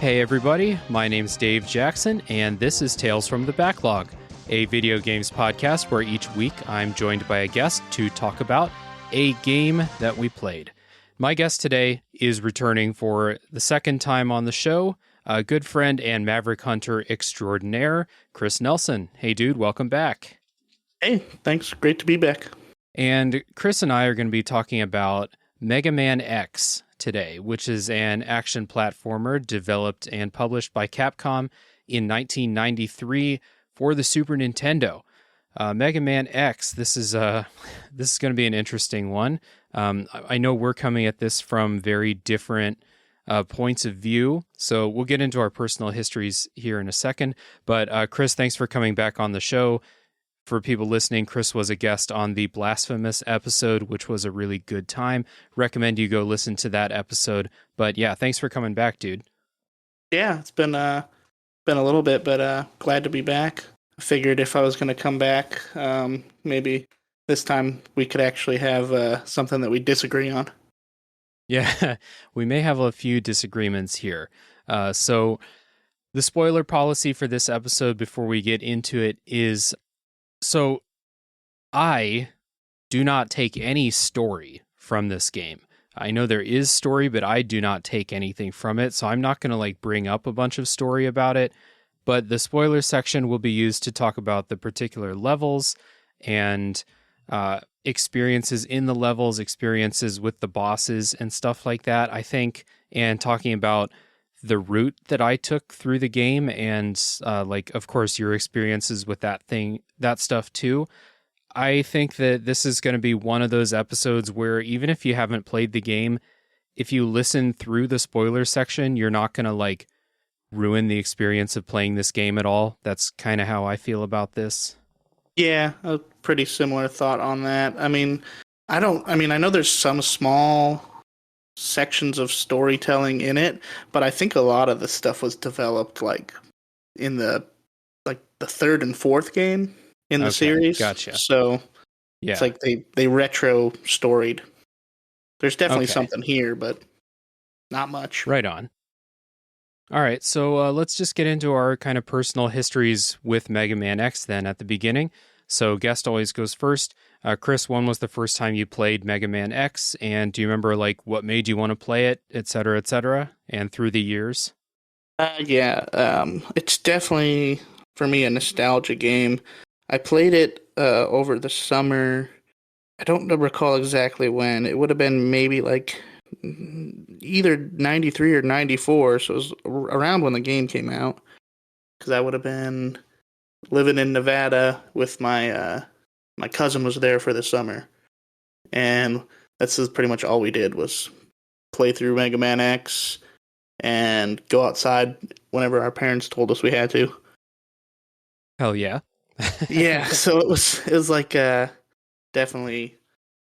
Hey everybody, my name's Dave Jackson, and this is Tales from the Backlog, a video games podcast where each week I'm joined by a guest to talk about a game that we played. My guest today is returning for the second time on the show, a good friend and Maverick Hunter extraordinaire, Chris Nelson. Hey dude, welcome back. Hey, thanks. Great to be back. And Chris and I are going to be talking about Mega Man X today, which is an action platformer developed and published by Capcom in 1993 for the Super Nintendo. Mega Man X, this is going to be an interesting one. I know we're coming at this from very different points of view, so we'll get into our personal histories here in a second. But Chris, thanks for coming back on the show. For people listening, Chris was a guest on the Blasphemous episode, which was a really good time. Recommend you go listen to that episode. But yeah, thanks for coming back, dude. Yeah, it's been a little bit, but glad to be back. I figured if I was going to come back, maybe this time we could actually have something that we disagree on. Yeah, we may have a few disagreements here. So the spoiler policy for this episode before we get into it is... So, I do not take any story from this game. I know there is story, but I do not take anything from it, so I'm not going to bring up a bunch of story about it, but the spoiler section will be used to talk about the particular levels and experiences in the levels, experiences with the bosses and stuff like that, I think, and talking about the route that I took through the game and of course your experiences with that stuff too. I think that this is going to be one of those episodes where even if you haven't played the game, if you listen through the spoiler section, you're not going to ruin the experience of playing this game at all. That's kind of how I feel about this. Yeah, a pretty similar thought on that. I know there's some small sections of storytelling in it, but I think a lot of the stuff was developed in the third and fourth game in the series. Gotcha. So yeah, it's they retro storied. There's definitely something here, but not much. Right on. All right, so let's just get into our kind of personal histories with Mega Man X then at the beginning. So guest always goes first. Chris, when was the first time you played Mega Man X? And do you remember what made you want to play it, et cetera, and through the years? It's definitely, for me, a nostalgia game. I played it over the summer. I don't recall exactly when. It would have been maybe either 93 or 94, so it was around when the game came out. Because I would have been living in Nevada with my cousin was there for the summer. And that's pretty much all we did was play through Mega Man X and go outside whenever our parents told us we had to. Hell yeah. Yeah, so it was definitely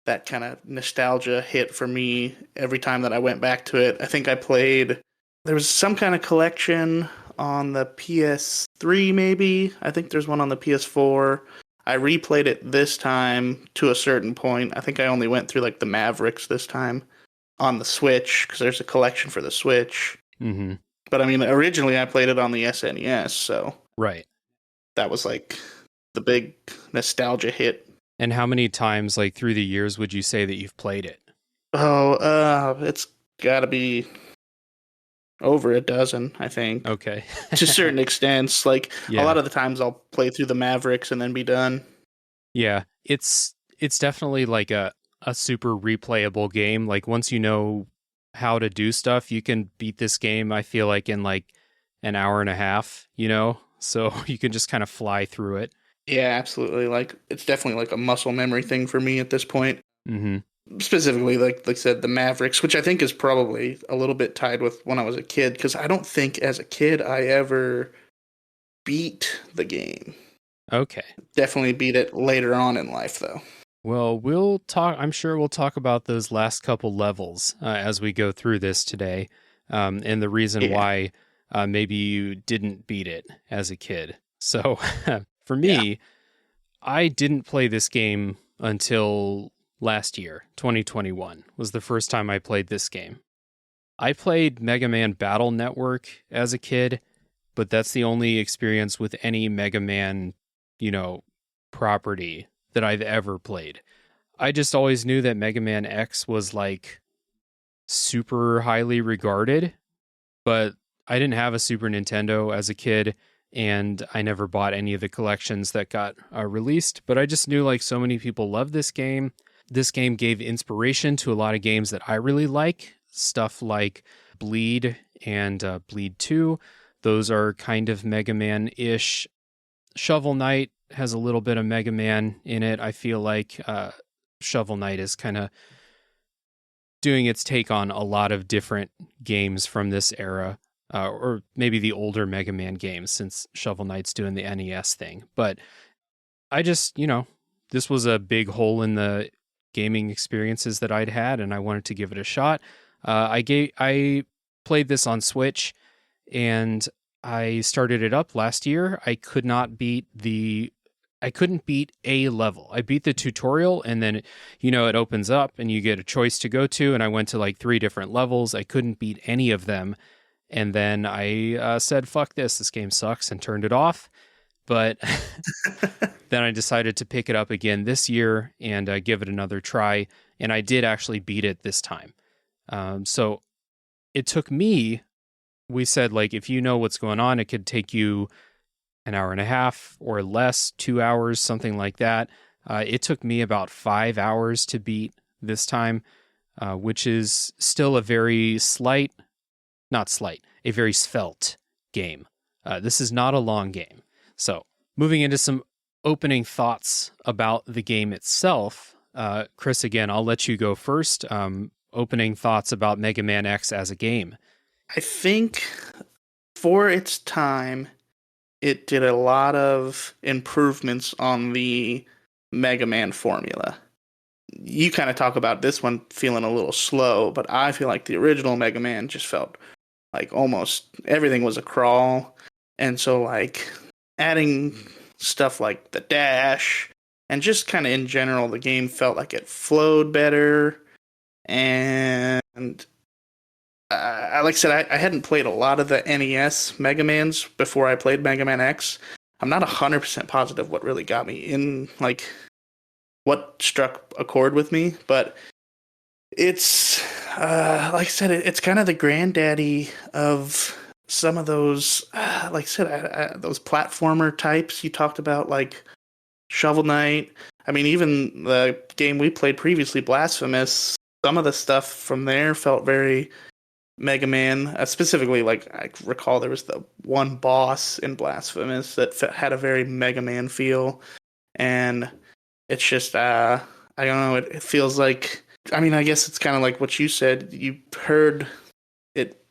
that kind of nostalgia hit for me every time that I went back to it. I think there was some kind of collection on the PS3 maybe. I think there's one on the PS4. I replayed it this time to a certain point. I think I only went through the Mavericks this time on the Switch because there's a collection for the Switch. Mm-hmm. But originally I played it on the SNES, so right. That was the big nostalgia hit. And how many times through the years would you say that you've played it? Oh, it's got to be over a dozen, I think. Okay. To certain extents. A lot of the times I'll play through the Mavericks and then be done. Yeah, it's definitely a super replayable game. Once you know how to do stuff, you can beat this game, I feel in an hour and a half, so you can just kind of fly through it. Yeah, absolutely. It's definitely a muscle memory thing for me at this point. Mm-hmm. Specifically, like I said, the Mavericks, which I think is probably a little bit tied with when I was a kid, because I don't think as a kid I ever beat the game. Okay. Definitely beat it later on in life, though. Well, I'm sure we'll talk about those last couple levels as we go through this today, and the reason why maybe you didn't beat it as a kid. So, for me, I didn't play this game until last year. 2021 was the first time I played this game. I played Mega Man Battle Network as a kid, but that's the only experience with any Mega Man, you know, property that I've ever played. I just always knew that Mega Man X was like super highly regarded, but I didn't have a Super Nintendo as a kid, and I never bought any of the collections that got released. But I just knew like so many people love this game. This game gave inspiration to a lot of games that I really like, stuff like Bleed and Bleed 2. Those are kind of Mega Man ish. Shovel Knight has a little bit of Mega Man in it. I feel like Shovel Knight is kind of doing its take on a lot of different games from this era, or maybe the older Mega Man games, since Shovel Knight's doing the NES thing. But I just, this was a big hole in the gaming experiences that I'd had, and I wanted to give it a shot. I played this on Switch, and I started it up last year. I couldn't beat a level. I beat the tutorial, and then, it opens up and you get a choice to go to. And I went to like 3 different levels. I couldn't beat any of them. And then I said, fuck this. This game sucks, and turned it off. But then I decided to pick it up again this year and give it another try. And I did actually beat it this time. So it took me, we said, like, if you know what's going on, it could take you an hour and a half or less, 2 hours, something like that. It took me about 5 hours to beat this time, which is still a very a very svelte game. This is not a long game. So moving into some opening thoughts about the game itself. Chris, again, I'll let you go first. Opening thoughts about Mega Man X as a game. I think for its time, it did a lot of improvements on the Mega Man formula. You kind of talk about this one feeling a little slow, but I feel like the original Mega Man just felt like almost everything was a crawl. And so, like, adding stuff like the dash and just kind of in general, the game felt like it flowed better. And like I said, I hadn't played a lot of the NES Mega Mans before I played Mega Man X. I'm not 100% positive what really got me in, like, what struck a chord with me, but it's, like I said, it's kind of the granddaddy of some of those, like I said, those platformer types you talked about, like Shovel Knight. I mean, even the game we played previously, Blasphemous, some of the stuff from there felt very Mega Man. Specifically, like, I recall there was the one boss in Blasphemous that had a very Mega Man feel, and it's just, I don't know, it feels like, I mean, I guess it's kind of like what you said. You heard it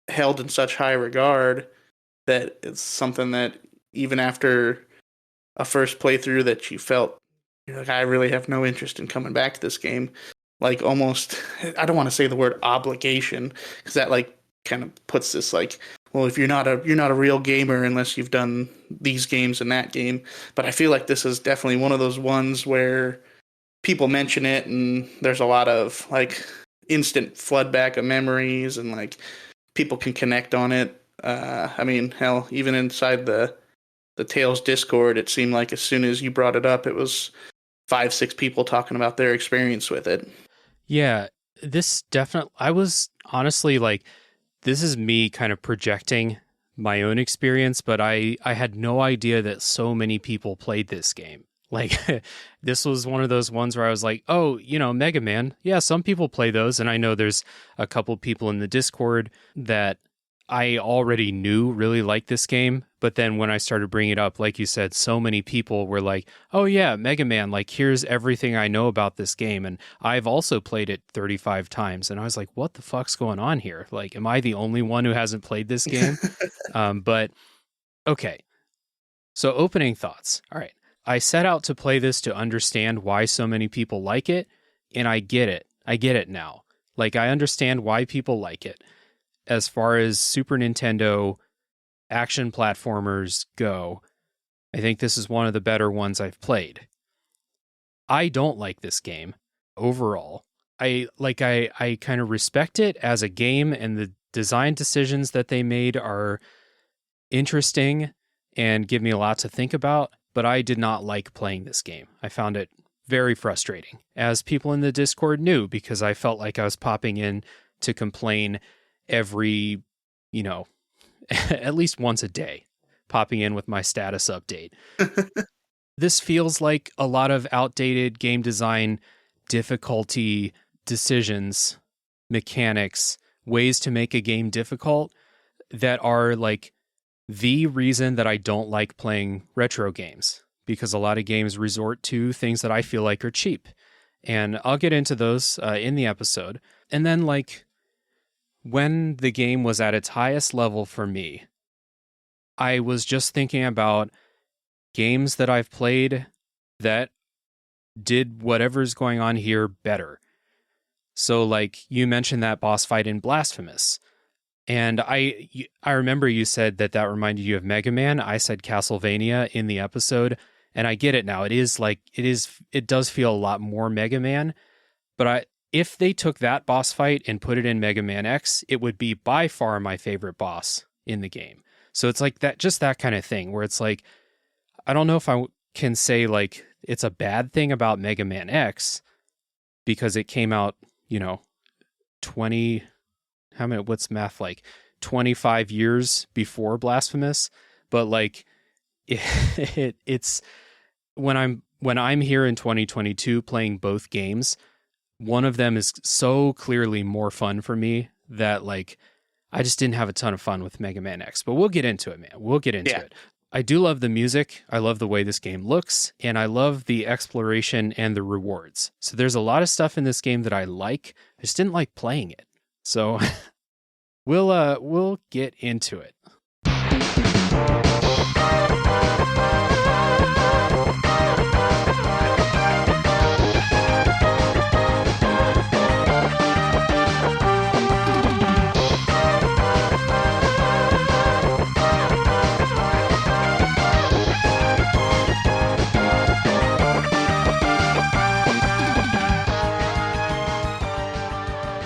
held in such high regard that it's something that even after a first playthrough that you felt, you're like, I really have no interest in coming back to this game. Like, almost, I don't want to say the word obligation, because that, like, kind of puts this, like, well, if you're not a real gamer unless you've done these games and that game. But I feel like this is definitely one of those ones where people mention it and there's a lot of, like, instant flood back of memories, and, like, people can connect on it. I mean, hell, even inside the Tales Discord, it seemed like as soon as you brought it up, it was 5-6 people talking about their experience with it. Yeah, I was honestly like, this is me kind of projecting my own experience, but I had no idea that so many people played this game. Like, this was one of those ones where I was like, oh, Mega Man. Yeah, some people play those. And I know there's a couple people in the Discord that I already knew really liked this game. But then when I started bringing it up, like you said, so many people were like, oh yeah, Mega Man, like, here's everything I know about this game. And I've also played it 35 times. And I was like, what the fuck's going on here? Like, am I the only one who hasn't played this game? But okay. So opening thoughts. All right. I set out to play this to understand why so many people like it. And I get it. I get it now. Like, I understand why people like it. As far as Super Nintendo action platformers go, I think this is one of the better ones I've played. I don't like this game overall. I kind of respect it as a game, and the design decisions that they made are interesting and give me a lot to think about, but I did not like playing this game. I found it very frustrating, as people in the Discord knew, because I felt like I was popping in to complain every, at least once a day, popping in with my status update. This feels like a lot of outdated game design difficulty decisions, mechanics, ways to make a game difficult that are like the reason that I don't like playing retro games, because a lot of games resort to things that I feel like are cheap. And I'll get into those in the episode. And then, like, when the game was at its highest level for me, I was just thinking about games that I've played that did whatever's going on here better. So, like, you mentioned that boss fight in Blasphemous. And I remember you said that reminded you of Mega Man. I said Castlevania in the episode, and I get it now. It does feel a lot more Mega Man, but if they took that boss fight and put it in Mega Man X, it would be by far my favorite boss in the game. So it's like that kind of thing where it's like, I don't know if I can say like it's a bad thing about Mega Man X because it came out, 25 years before Blasphemous, but like it's when I'm here in 2022 playing both games, one of them is so clearly more fun for me that like I just didn't have a ton of fun with Mega Man X. But we'll get into it, man. We'll get into it. I do love the music. I love the way this game looks, and I love the exploration and the rewards. So there's a lot of stuff in this game that I like. I just didn't like playing it. So we'll get into it.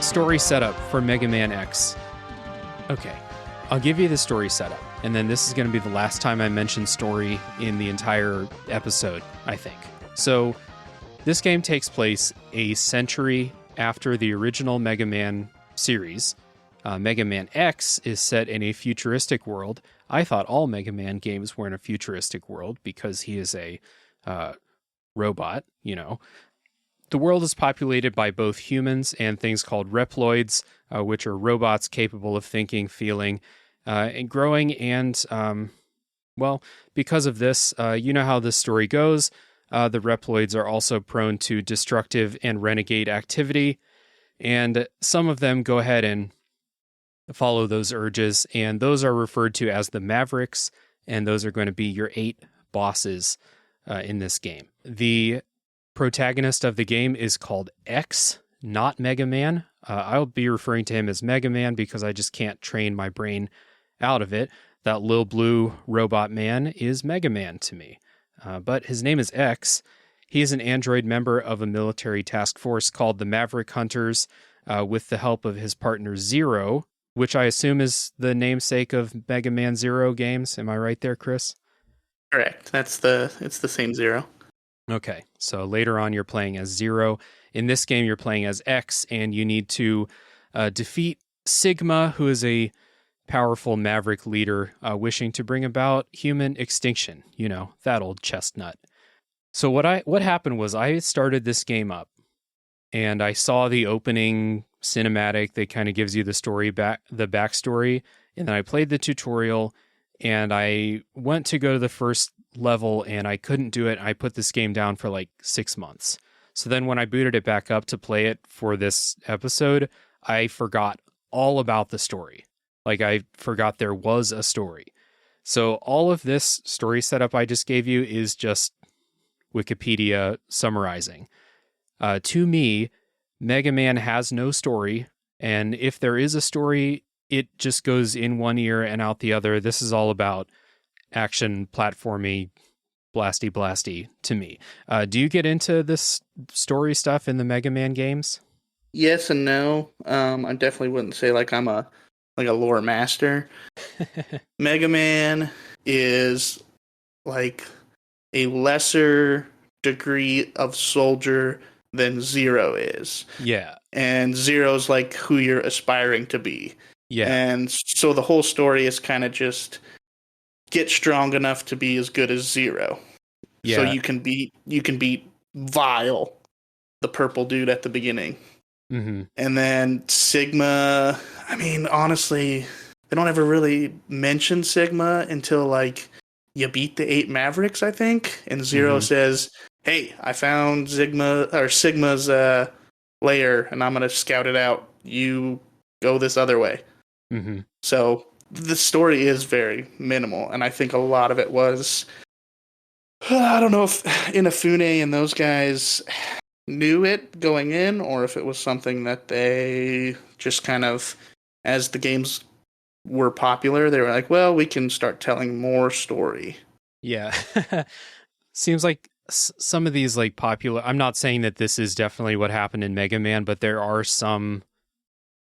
Story setup for Mega Man X. Okay, I'll give you the story setup, and then this is going to be the last time I mention story in the entire episode, I think. So, this game takes place a century after the original Mega Man series. Mega Man X is set in a futuristic world. I thought all Mega Man games were in a futuristic world because he is a robot, The world is populated by both humans and things called Reploids, which are robots capable of thinking, feeling, and growing. And, because of this, you know how this story goes. The Reploids are also prone to destructive and renegade activity. And some of them go ahead and follow those urges. And those are referred to as the Mavericks. And those are going to be your 8 bosses in this game. The protagonist of the game is called X, not Mega Man. I'll be referring to him as Mega Man because I just can't train my brain out of it. That little blue robot man is Mega Man to me. But his name is X. He is an android member of a military task force called the Maverick Hunters with the help of his partner Zero, which I assume is the namesake of Mega Man Zero games. Am I right there, Chris? Correct. It's the same Zero. Okay, so later on you're playing as Zero. In this game you're playing as X, and you need to defeat Sigma, who is a powerful maverick leader wishing to bring about human extinction. That old chestnut. So what happened was I started this game up, and I saw the opening cinematic that kind of gives you the backstory, and then I played the tutorial, and I went to go to the first level and I couldn't do it. I put this game down for like 6 months. So then when I booted it back up to play it for this episode, I forgot all about the story. Like I forgot there was a story. So all of this story setup I just gave you is just Wikipedia summarizing. To me, Mega Man has no story. And if there is a story, it just goes in one ear and out the other. This is all about action, platformy, blasty to me. Do you get into this story stuff in the Mega Man games? Yes and no. I definitely wouldn't say like I'm a lore master. Mega Man is like a lesser degree of soldier than Zero is. Yeah. And Zero's like who you're aspiring to be. Yeah. And so the whole story is kind of just get strong enough to be as good as Zero. So Yeah. you can beat Vile, the purple dude at the beginning. Hmm. And then Sigma, I mean, honestly, they don't ever really mention Sigma until like you beat the 8 Mavericks, I think. And Zero Hmm. says, "Hey, I found Sigma's lair and I'm going to scout it out. You go this other way." Hmm. So the story is very minimal, and I think a lot of it was I don't know if Inafune and those guys knew it going in, or if it was something that they just kind of, as the games were popular, they were like, well, we can start telling more story. Yeah. Seems like some of these like popular, I'm not saying that this is definitely what happened in Mega Man, but there are some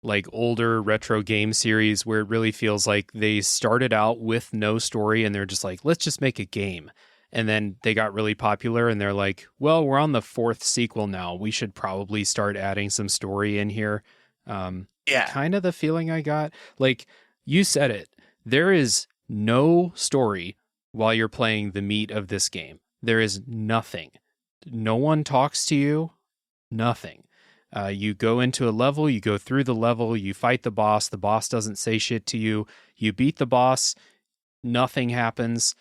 like older retro game series where it really feels like they started out with no story and they're just like, let's just make a game. And then they got really popular and they're like, well, we're on the 4th sequel now. We should probably start adding some story in here. Yeah. Kind of the feeling I got. Like you said it, there is no story while you're playing the meat of this game. There is nothing. No one talks to you, nothing. You go into a level, you go through the level, you fight the boss doesn't say shit to you, you beat the boss, nothing happens.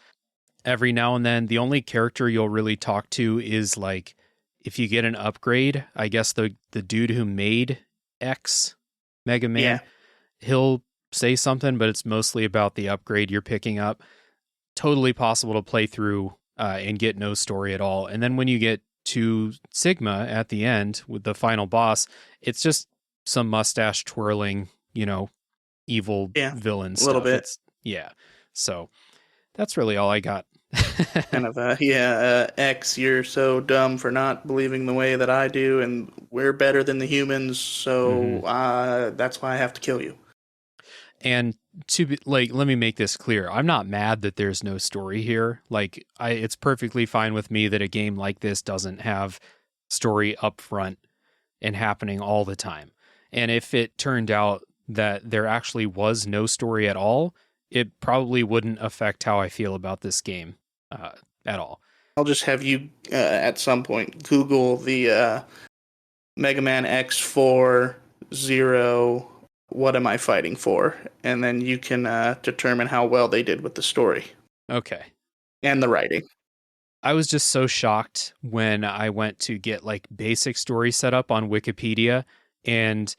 Every now and then, the only character you'll really talk to is like if you get an upgrade, I guess the dude who made X Mega Yeah. Man, he'll say something, but it's mostly about the upgrade you're picking up. Totally possible to play through and get no story at all. And then when you get to Sigma at the end with the final boss, it's just some mustache twirling, evil Yeah. villain A little stuff. bit. Yeah. So that's really all I got. Kind of, X, you're so dumb for not believing the way that I do, and we're better than the humans, Hmm. so that's why I have to kill you. And to be like, let me make this clear. I'm not mad that there's no story here. Like, it's perfectly fine with me that a game like this doesn't have story up front and happening all the time. And if it turned out that there actually was no story at all, it probably wouldn't affect how I feel about this game uh, at all. I'll just have you at some point Google the Mega Man X4 Zero. What am I fighting for? And then you can determine how well they did with the story Okay. and the writing. I was just so shocked when I went to get like basic story set up on Wikipedia, and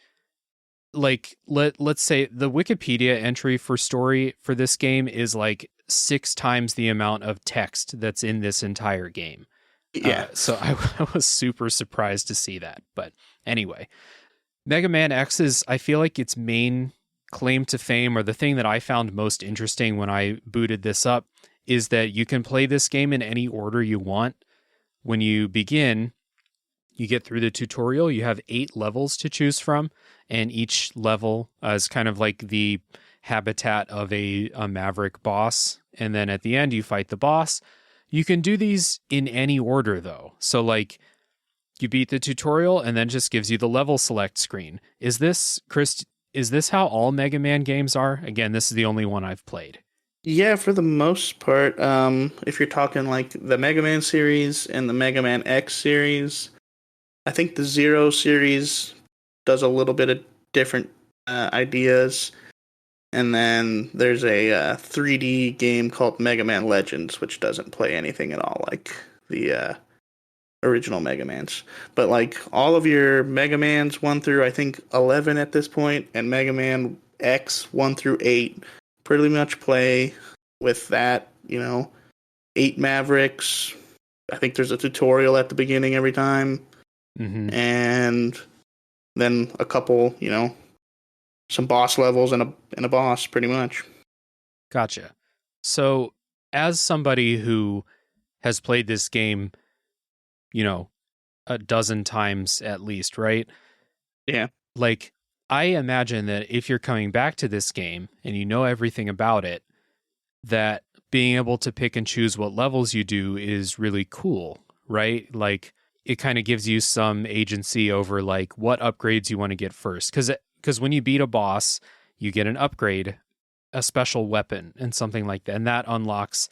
like let's say the Wikipedia entry for story for this game is like 6 times the amount of text that's in this entire game. Yeah, So I was super surprised to see that. But anyway, Mega Man X is, I feel like its main claim to fame, or the thing that I found most interesting when I booted this up, is that you can play this game in any order you want. When you begin, you get through the tutorial, you have 8 levels to choose from, and each level is kind of like the habitat of a Maverick boss. And then at the end, you fight the boss. You can do these in any order, though. So, like, you beat the tutorial and then just gives you the level select screen. Is this, Chris, is this how all Mega Man games are? Again, this is the only one I've played. yeah. For the most part, if you're talking like the Mega Man series and the Mega Man X series, I think the Zero series does a little bit of different ideas. And then there's a 3D game called Mega Man Legends, which doesn't play anything at all like the original Mega Mans. But like all of your Mega Mans 1 through I think 11 at this point, and Mega Man X 1 through 8 pretty much play with that, 8 Mavericks. I think there's a tutorial at the beginning every time. Mm-hmm. And then a couple, some boss levels and a boss pretty much. Gotcha. So, as somebody who has played this game, you know, a dozen times at least, right? Yeah. Like, I imagine that if you're coming back to this game and you know everything about it, that being able to pick and choose what levels you do is really cool, right? Like, it kind of gives you some agency over like what upgrades you want to get first. Because when you beat a boss, you get an upgrade, a special weapon, and something like that. And that unlocks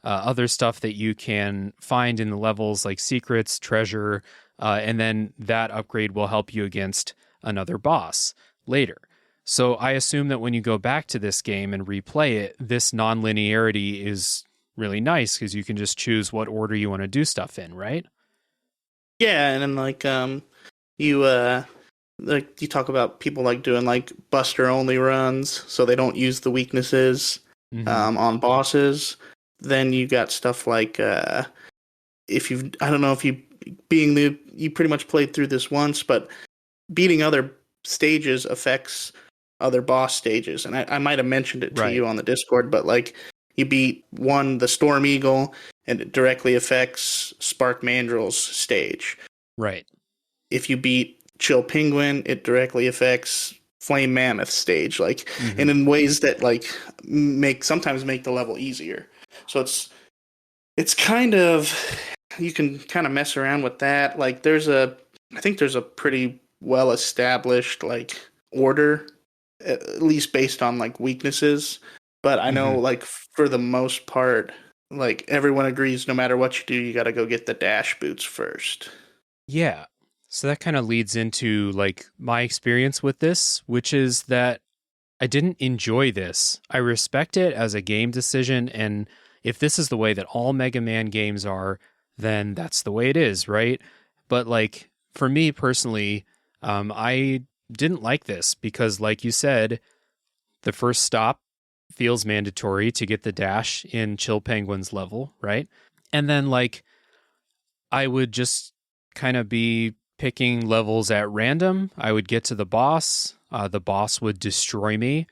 other stuff that you can find in the levels, like secrets, treasure, and then that upgrade will help you against another boss later. So I assume that when you go back to this game and replay it, this non-linearity is really nice because you can just choose what order you want to do stuff in, right? Yeah, and then you like you talk about people like doing like buster only runs, so they don't use the weaknesses on bosses. Then you got stuff like if you I don't know if you you pretty much played through this once, but beating other stages affects other boss stages. And I might have mentioned it to you on the Discord, but like you beat the Storm Eagle, and it directly affects Spark Mandrill's stage. Right. If you beat Chill Penguin, it directly affects Flame Mammoth stage. Like, and in ways that like sometimes make the level easier. So it's kind of, you can kind of mess around with that. Like I think there's a pretty well established like order, at least based on like weaknesses. But I know like for the most part, like everyone agrees no matter what you do, you got to go get the dash boots first. Yeah. So that kind of leads into like my experience with this, which is that I didn't enjoy this. I respect it as a game decision, and if this is the way that all Mega Man games are, then that's the way it is, right? But like for me personally, I didn't like this because, like you said, the first stop feels mandatory to get the dash in Chill Penguin's level, right? And then like I would just kind of be picking levels at random. I would get to the boss. The boss would destroy me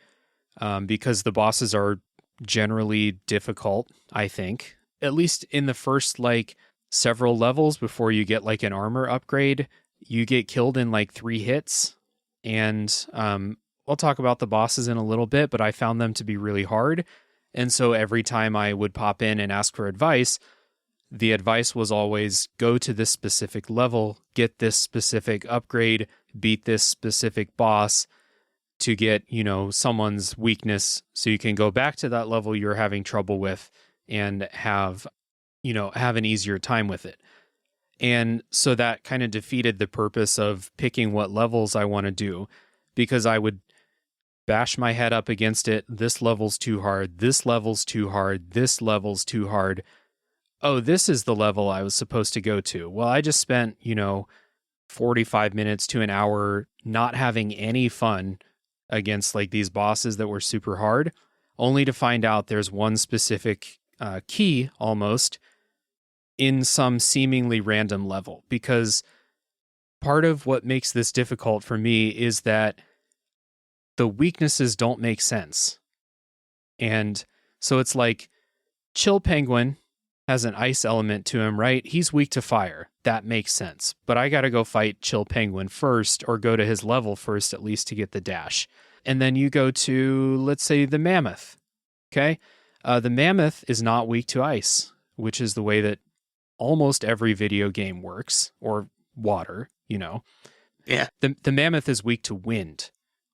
because the bosses are generally difficult, I think. At least in the first like several levels before you get like an armor upgrade, you get killed in like 3 hits. And I'll talk about the bosses in a little bit, but I found them to be really hard. And so every time I would pop in and ask for advice, the advice was always go to this specific level, get this specific upgrade, beat this specific boss to get, someone's weakness so you can go back to that level you're having trouble with and have an easier time with it. And so that kind of defeated the purpose of picking what levels I want to do, because I would bash my head up against it. This level's too hard. This level's too hard. This level's too hard. Oh, this is the level I was supposed to go to. Well, I just spent, 45 minutes to an hour not having any fun against like these bosses that were super hard, only to find out there's one specific key almost in some seemingly random level. Because part of what makes this difficult for me is that the weaknesses don't make sense. And so it's like Chill Penguin has an ice element to him, right? He's weak to fire. That makes sense. But I got to go fight Chill Penguin first, or go to his level first at least to get the dash. And then you go to, let's say, the Mammoth. Okay? The Mammoth is not weak to ice, which is the way that almost every video game works, or water, Yeah. The Mammoth is weak to wind,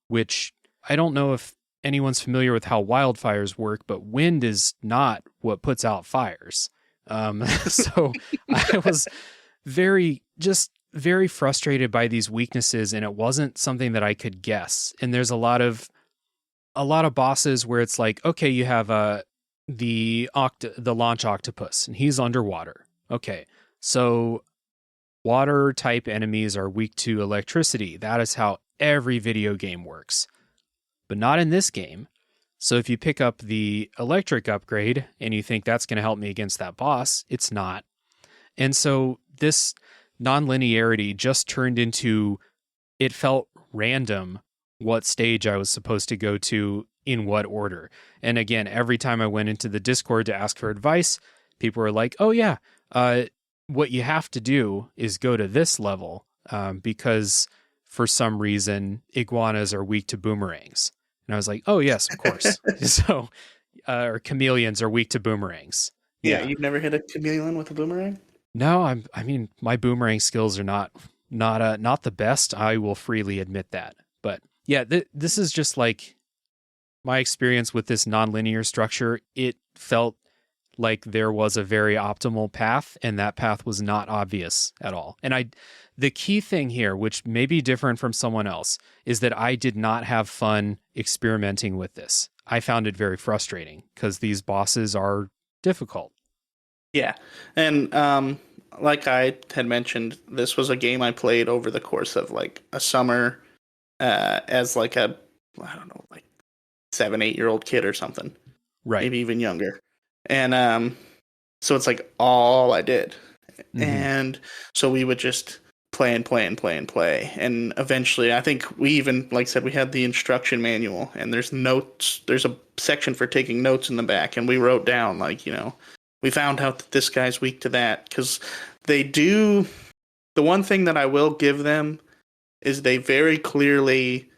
which I don't know if anyone's familiar with how wildfires work, but wind is not what puts out fires. So I was very frustrated by these weaknesses, and it wasn't something that I could guess. And there's a lot of bosses where it's like, okay, you have the launch octopus, and he's underwater. Okay, so water type enemies are weak to electricity. That is how every video game works, but not in this game. So if you pick up the electric upgrade and you think that's going to help me against that boss, it's not. And so this non-linearity just turned into, it felt random what stage I was supposed to go to in what order. And again, every time I went into the Discord to ask for advice, people were like, oh yeah, what you have to do is go to this level, because for some reason iguanas are weak to boomerangs. And I was like, oh yes, of course. So, or chameleons are weak to boomerangs. Yeah, Yeah. you've never hit a chameleon with a boomerang? No, I mean, my boomerang skills are not the best. I will freely admit that. But yeah, this is just like my experience with this nonlinear structure. It felt like there was a very optimal path, and that path was not obvious at all. And the key thing here, which may be different from someone else, is that I did not have fun experimenting with this. I found it very frustrating because these bosses are difficult. Yeah. And like I had mentioned, this was a game I played over the course of like a summer as like a, I don't know, like 7, 8 year old kid or something. Right. Maybe even younger. And so it's like all I did. Mm-hmm. And so we would just play and play and play and play. And eventually, I think we even, like I said, we had the instruction manual and there's notes. There's a section for taking notes in the back. And we wrote down, like, we found out that this guy's weak to that. Because they do, the one thing that I will give them is they very clearly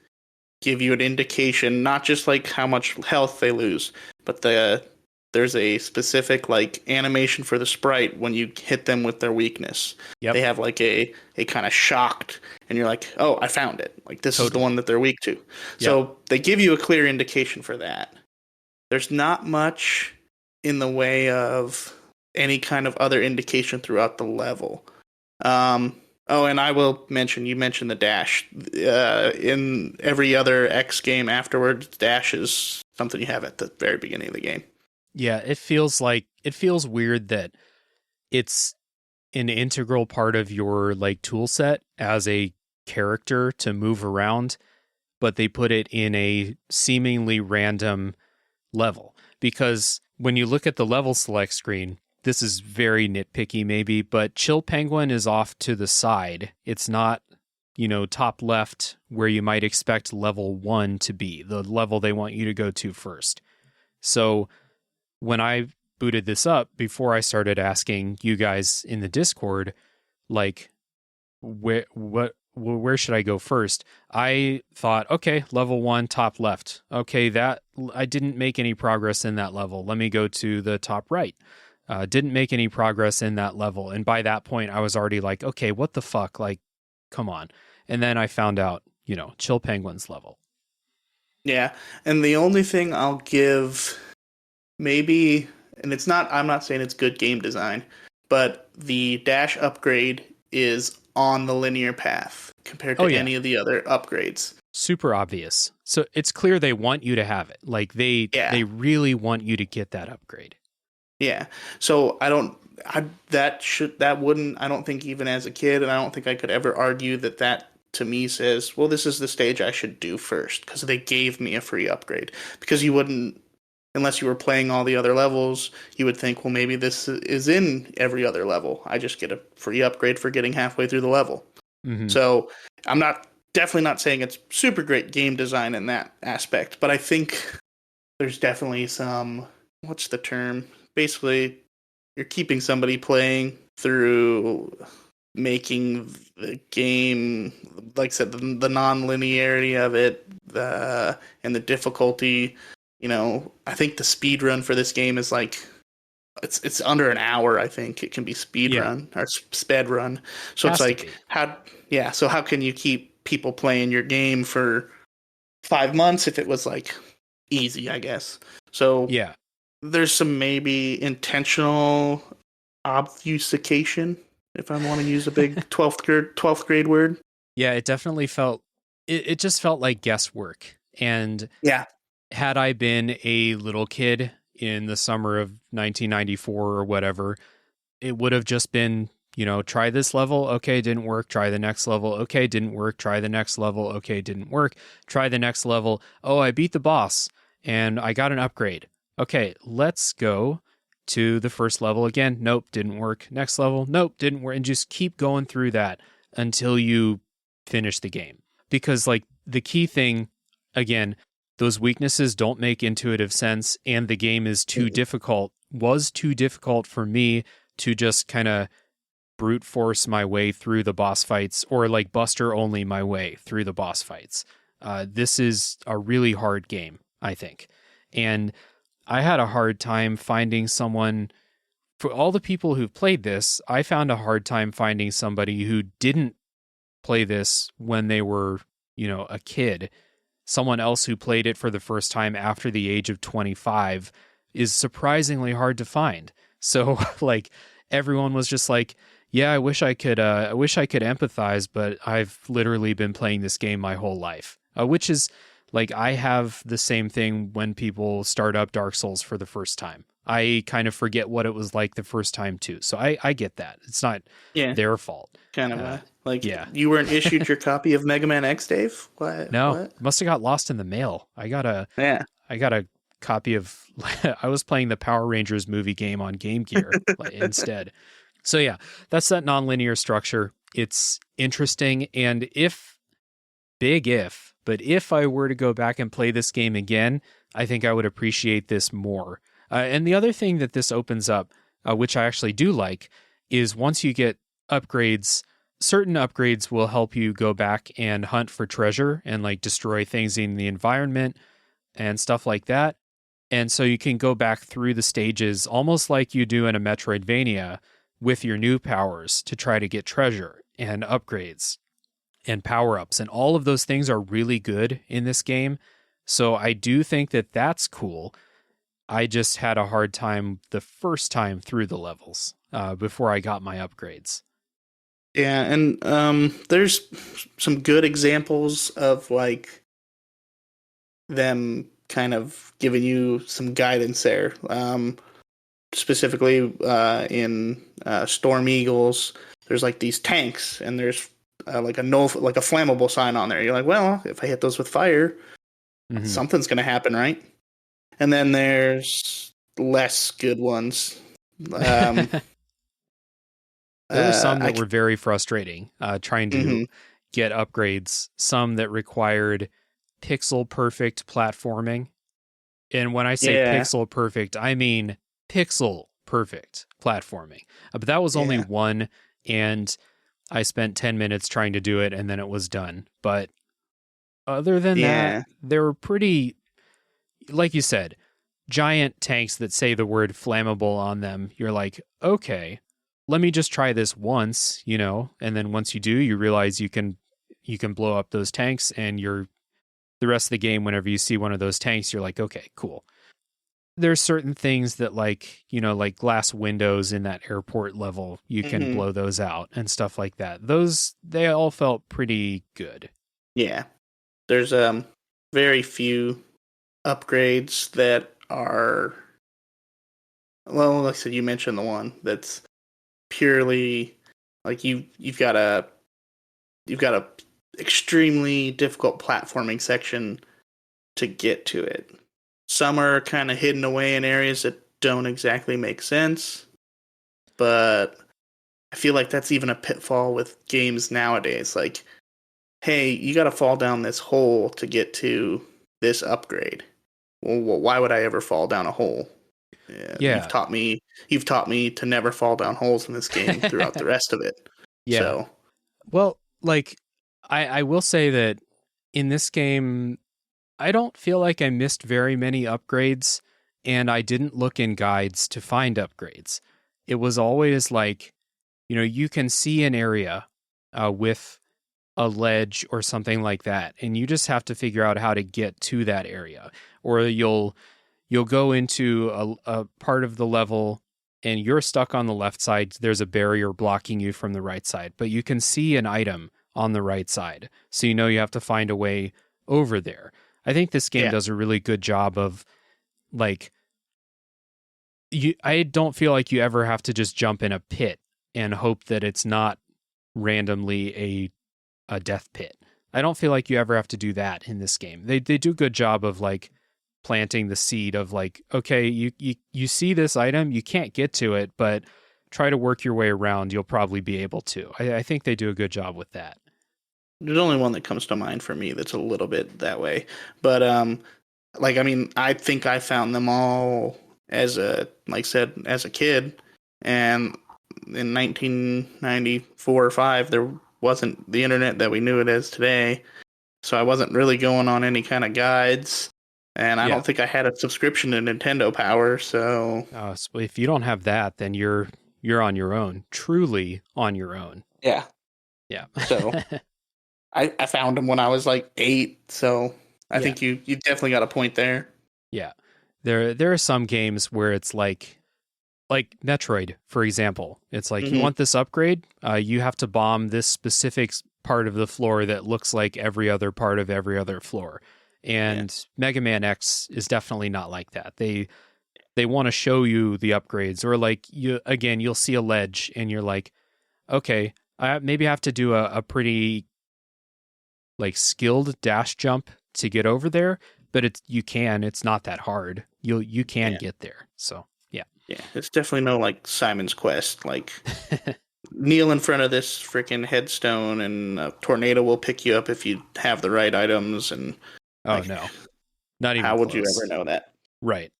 give you an indication, not just like how much health they lose, but there's a specific like animation for the sprite when you hit them with their weakness. Yep. They have like a kind of shocked, and you're like, oh, I found it. Like this is the one that they're weak to. Yep. So they give you a clear indication for that. There's not much in the way of any kind of other indication throughout the level. Oh, and I will mention, you mentioned the dash. In every other X game afterwards, dash is something you have at the very beginning of the game. Yeah, it feels weird that it's an integral part of your like tool set as a character to move around, but they put it in a seemingly random level. Because when you look at the level select screen, this is very nitpicky maybe, but Chill Penguin is off to the side. It's not, top left where you might expect level 1 to be, the level they want you to go to first. So when I booted this up, before I started asking you guys in the Discord, like, where should I go first? I thought, okay, level 1, top left. Okay, that I didn't make any progress in that level. Let me go to the top right. Didn't make any progress in that level. And by that point, I was already like, okay, what the fuck? Like, come on. And then I found out, Chill Penguin's level. Yeah. And the only thing I'll give maybe, and I'm not saying it's good game design, but the dash upgrade is on the linear path compared to any of the other upgrades. Super obvious. So it's clear they want you to have it. Like they really want you to get that upgrade. Yeah. So I don't think even as a kid, and I don't think I could ever argue that to me says, well, this is the stage I should do first because they gave me a free upgrade. Because you wouldn't, unless you were playing all the other levels, you would think, well, maybe this is in every other level. I just get a free upgrade for getting halfway through the level. Mm-hmm. So I'm definitely not saying it's super great game design in that aspect, but I think there's definitely some, what's the term? Basically, you're keeping somebody playing through making the game, like I said, the non-linearity of it, and the difficulty. I think the speed run for this game is like it's under an hour. I think it can be speed run or sped run. So it's like So how can you keep people playing your game for 5 months if it was like easy? I guess. So yeah. There's some maybe intentional obfuscation, if I want to use a big 12th grade word. Yeah, it definitely felt, it just felt like guesswork. And had I been a little kid in the summer of 1994 or whatever, it would have just been, try this level. Okay, didn't work. Try the next level. Okay, didn't work. Try the next level. Okay, didn't work. Try the next level. Oh, I beat the boss and I got an upgrade. Okay, let's go to the first level again. Nope, didn't work. Next level. Nope, didn't work. And just keep going through that until you finish the game. Because like the key thing, again, those weaknesses don't make intuitive sense and the game is was too difficult for me to just kind of brute force my way through the boss fights or like Buster only my way through the boss fights. This is a really hard game, I think. And I had a hard time finding someone. For all the people who've played this, I found a hard time finding somebody who didn't play this when they were, a kid. Someone else who played it for the first time after the age of 25 is surprisingly hard to find. So like everyone was just like, yeah, I wish I could empathize, but I've literally been playing this game my whole life. Which is like, I have the same thing when people start up Dark Souls for the first time. I kind of forget what it was like the first time too. So I get that. It's not Yeah, their fault. kind of like yeah. you weren't issued your copy of Mega Man X, Dave? What? No, What? must have got lost in the mail. I got a copy of I was playing the Power Rangers movie game on Game Gear instead. So yeah, that's that nonlinear structure. It's interesting, and but if I were to go back and play this game again, I think I would appreciate this more. And the other thing that this opens up, which I actually do like, is once you get upgrades, certain upgrades will help you go back and hunt for treasure and like destroy things in the environment and stuff like that. And so you can go back through the stages almost like you do in a Metroidvania with your new powers to try to get treasure and upgrades and power-ups. And all of those things are really good in this game. So I do think that that's cool. I just had a hard time the first time through the levels before I got my upgrades. Yeah, and there's some good examples of like them kind of giving you some guidance there. Specifically in Storm Eagles, there's like these tanks, and there's like a flammable sign on there. You're like, well, if I hit those with fire, something's gonna happen, right? And then there's less good ones. There were some that were very frustrating trying to get upgrades, some that required pixel perfect platforming. And when I say pixel perfect, I mean pixel perfect platforming. But that was only one, and I spent 10 minutes trying to do it, and then it was done. But other than that, they were pretty, like you said, giant tanks that say the word flammable on them. You're like, okay, let me just try this once, and then once you do, you realize you can blow up those tanks, and the rest of the game, whenever you see one of those tanks, you're like, okay, cool. There's certain things that like glass windows in that airport level, you can blow those out and stuff like that. They all felt pretty good. Yeah. There's very few upgrades that are, well, like I said, you mentioned the one that's purely like you've got a extremely difficult platforming section to get to it. Some are kind of hidden away in areas that don't exactly make sense, but I feel like that's even a pitfall with games nowadays. Like, hey, you got to fall down this hole to get to this upgrade. Well, why would I ever fall down a hole? Yeah. You've taught me to never fall down holes in this game throughout the rest of it. Yeah. So, well, like I will say that in this game, I don't feel like I missed very many upgrades, and I didn't look in guides to find upgrades. It was always like, you can see an area with a ledge or something like that, and you just have to figure out how to get to that area. Or you'll go into a part of the level and you're stuck on the left side. There's a barrier blocking you from the right side, but you can see an item on the right side. So you have to find a way over there. I think this game does a really good job of like, I don't feel like you ever have to just jump in a pit and hope that it's not randomly a death pit. I don't feel like you ever have to do that in this game. They do a good job of like planting the seed of like, okay, you see this item, you can't get to it, but try to work your way around. You'll probably be able to. I think they do a good job with that. There's only one that comes to mind for me that's a little bit that way. But I think I found them all as a kid, and in 1994 or 5, there wasn't the internet that we knew it as today. So I wasn't really going on any kind of guides. And I Yeah. don't think I had a subscription to Nintendo Power. So So if you don't have that, then you're on your own, truly on your own. yeah. Yeah. So I found them when I was like 8. So I Yeah. think you definitely got a point there. Yeah. There are some games where it's like Metroid, for example. It's like you Hmm. want this upgrade, you have to bomb this specific part of the floor that looks like every other part of every other floor. Yeah. And Mega Man X is definitely not like that. They want to show you the upgrades, or like you'll see a ledge and you're like, okay, I maybe have to do a pretty like skilled dash jump to get over there, but it's not that hard. You can Yeah. get there. So yeah. Yeah. It's definitely no like Simon's Quest. Like kneel in front of this freaking headstone and a tornado will pick you up if you have the right items. And Oh like, no, not even how would you ever close. know that? Right.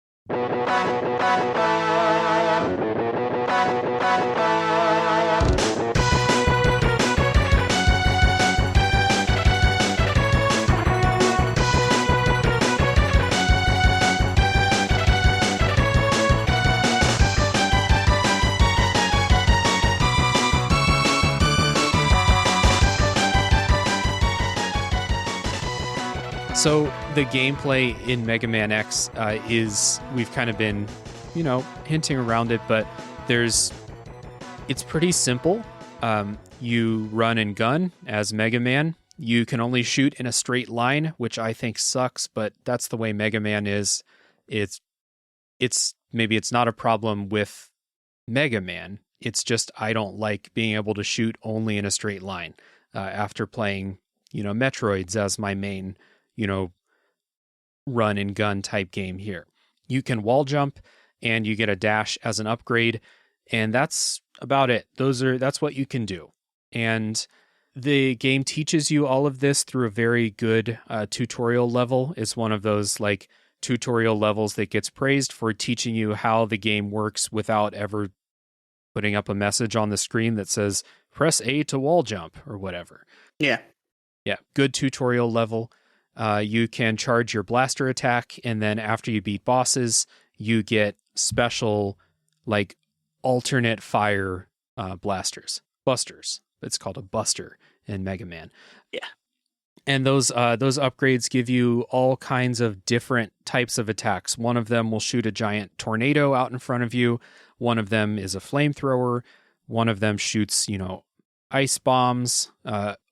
So the gameplay in Mega Man X is we've kind of been, hinting around it, but it's pretty simple. You run and gun as Mega Man. You can only shoot in a straight line, which I think sucks, but that's the way Mega Man is. It's maybe it's not a problem with Mega Man. It's just I don't like being able to shoot only in a straight line. After playing, Metroids as my main, you know, run and gun type game here. You can wall jump and you get a dash as an upgrade, and that's about it. That's what you can do. And the game teaches you all of this through a very good tutorial level. It's one of those like tutorial levels that gets praised for teaching you how the game works without ever putting up a message on the screen that says press A to wall jump or whatever. Yeah. Yeah, good tutorial level. You can charge your blaster attack, and then after you beat bosses, you get special, like, alternate fire busters. It's called a buster in Mega Man. Yeah. And those upgrades give you all kinds of different types of attacks. One of them will shoot a giant tornado out in front of you. One of them is a flamethrower. One of them shoots, ice bombs.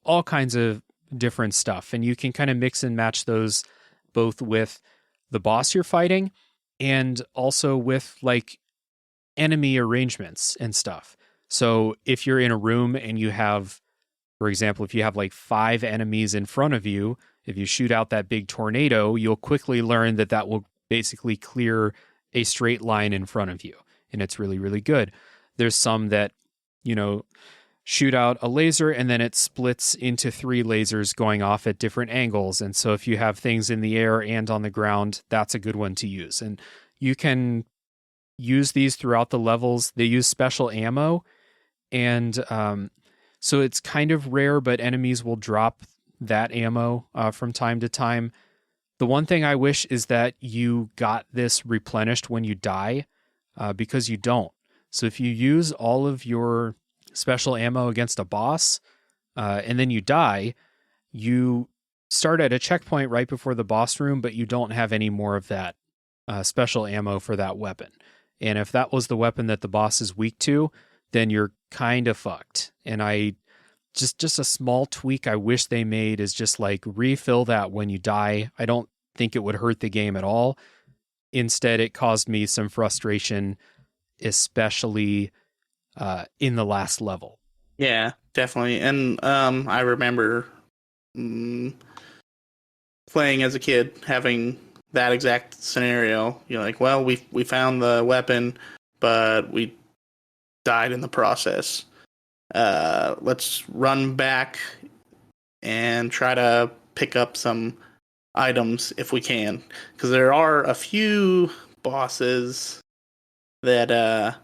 All kinds of different stuff, and you can kind of mix and match those both with the boss you're fighting and also with like enemy arrangements and stuff. So if you're in a room and you have, for example, if you have like 5 enemies in front of you, if you shoot out that big tornado, you'll quickly learn that will basically clear a straight line in front of you, and it's really, really good. There's some that, shoot out a laser and then it splits into 3 lasers going off at different angles. And so if you have things in the air and on the ground, that's a good one to use. And you can use these throughout the levels. They use special ammo. And so it's kind of rare, but enemies will drop that ammo from time to time. The one thing I wish is that you got this replenished when you die, because you don't. So if you use all of your special ammo against a boss, and then you die, you start at a checkpoint right before the boss room, but you don't have any more of that special ammo for that weapon. And if that was the weapon that the boss is weak to, then you're kind of fucked. And just a small tweak I wish they made is just like refill that when you die. I don't think it would hurt the game at all. Instead, it caused me some frustration, especially in the last level. Yeah, definitely. And I remember playing as a kid, having that exact scenario. You're like, well, we found the weapon, but we died in the process. Let's run back and try to pick up some items if we can, because there are a few bosses that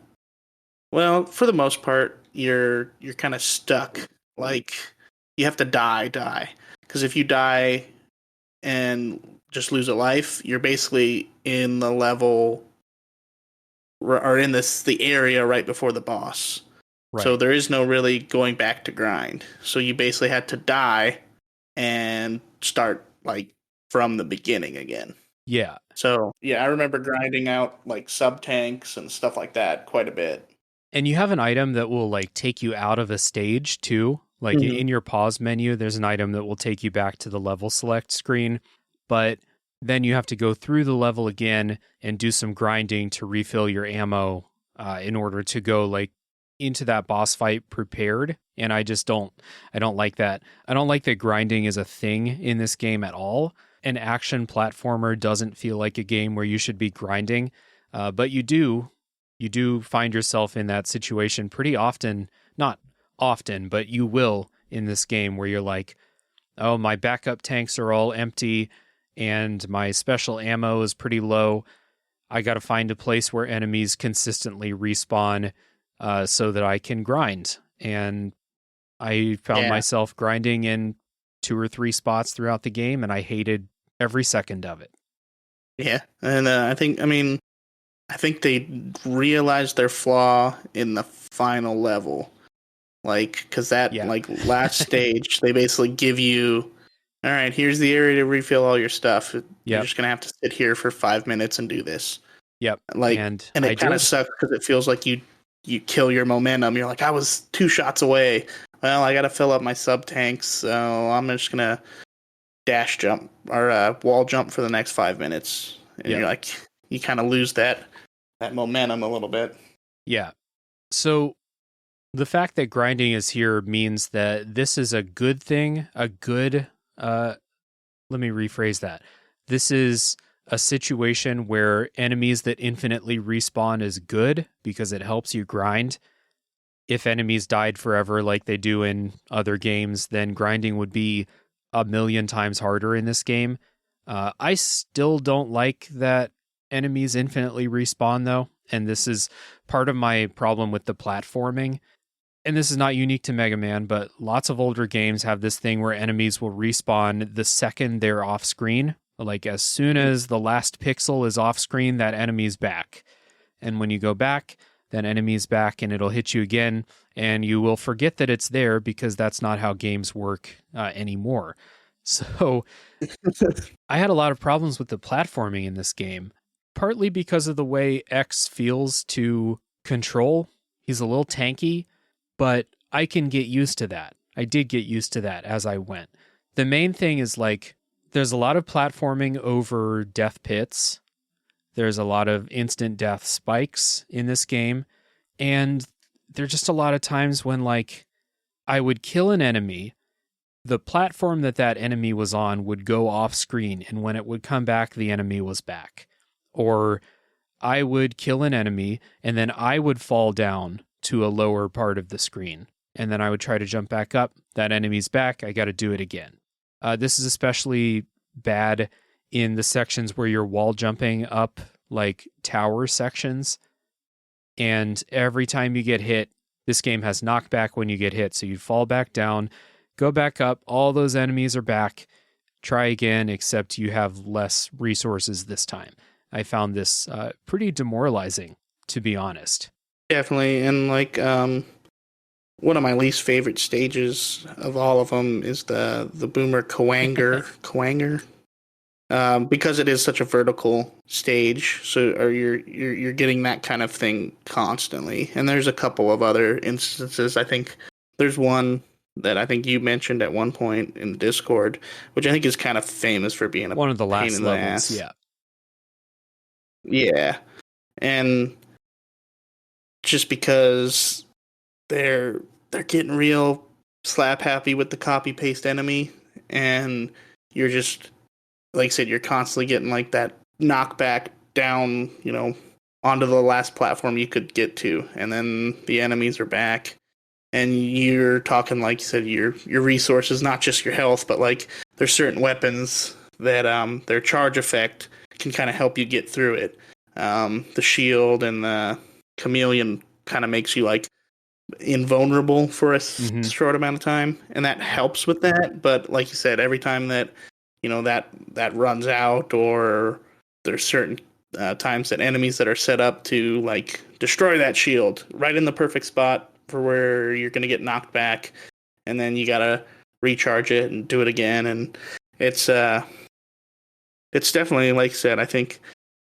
Well, for the most part, you're kind of stuck. Like you have to die. Because if you die and just lose a life, you're basically in the level or in the area right before the boss. So Right. there is no really going back to grind. So you basically had to die and start like from the beginning again. Yeah. So yeah, I remember grinding out like sub tanks and stuff like that quite a bit. And you have an item that will like take you out of a stage too. Like Hmm. in your pause menu, there's an item that will take you back to the level select screen, but then you have to go through the level again and do some grinding to refill your ammo in order to go like into that boss fight prepared. And I don't like that. I don't like that grinding is a thing in this game at all. An action platformer doesn't feel like a game where you should be grinding, but you do find yourself in that situation pretty often. Not often, but you will in this game where you're like, oh, my backup tanks are all empty and my special ammo is pretty low. I got to find a place where enemies consistently respawn so that I can grind. And I found Yeah, myself grinding in 2 or 3 spots throughout the game, and I hated every second of it. yeah, and I think they realized their flaw in the final level, like because that Yeah. like last stage they basically give you, all right, here's the area to refill all your stuff. You're Yep. just gonna have to sit here for 5 minutes and do this. Yep. Like, And and I it kind of did. sucks because it feels like you kill your momentum. You're like, I was 2 shots away. Well, I got to fill up my sub tanks, so I'm just gonna dash jump or wall jump for the next 5 minutes. And Yep. you're like, you kind of lose that momentum a little bit. Yeah. So the fact that grinding is here means that this is a good thing, uh let me rephrase that. This is a situation where enemies that infinitely respawn is good because it helps you grind. If enemies died forever like they do in other games, then grinding would be a million times harder in this game. I still don't like that enemies infinitely respawn though, and this is part of my problem with the platforming. And this is not unique to Mega Man, but lots of older games have this thing where enemies will respawn the second they're off screen. Like as soon as the last pixel is off screen, that enemy's back. And when you go back, that enemy's back and it'll hit you again. And you will forget that it's there because that's not how games work anymore. So I had a lot of problems with the platforming in this game, partly because of the way X feels to control. He's a little tanky, but I can get used to that. I did get used to that as I went. The main thing is like there's a lot of platforming over death pits. There's a lot of instant death spikes in this game, and there's just a lot of times when like I would kill an enemy, the platform that that enemy was on would go off screen, and when it would come back the enemy was back. Or I would kill an enemy and then I would fall down to a lower part of the screen. And then I would try to jump back up. That enemy's back. I got to do it again. This is especially bad in the sections where you're wall jumping up, like tower sections. And every time you get hit, this game has knockback when you get hit. So you fall back down, go back up. All those enemies are back. Try again, except you have less resources this time. I found this pretty demoralizing, to be honest. Definitely, and like one of my least favorite stages of all of them is the boomer Kwanger, because it is such a vertical stage. So, or you're getting that kind of thing constantly. And there's a couple of other instances. I think there's one that I think you mentioned at one point in Discord, which I think is kind of famous for being a One of the pain last in the levels, ass. yeah. Yeah, and just because they're getting real slap happy with the copy paste enemy, and you're just like I said, you're constantly getting like that knockback down, onto the last platform you could get to, and then the enemies are back, and you're talking like you said, your resources, not just your health, but like there's certain weapons that their charge effect can kind of help you get through it. The shield and the chameleon kind of makes you like invulnerable for a Hmm. short amount of time, and that helps with that. But like you said, every time that that runs out, or there's certain times that enemies that are set up to like destroy that shield right in the perfect spot for where you're going to get knocked back, and then you gotta recharge it and do it again, and it's uh it's definitely, like I said, I think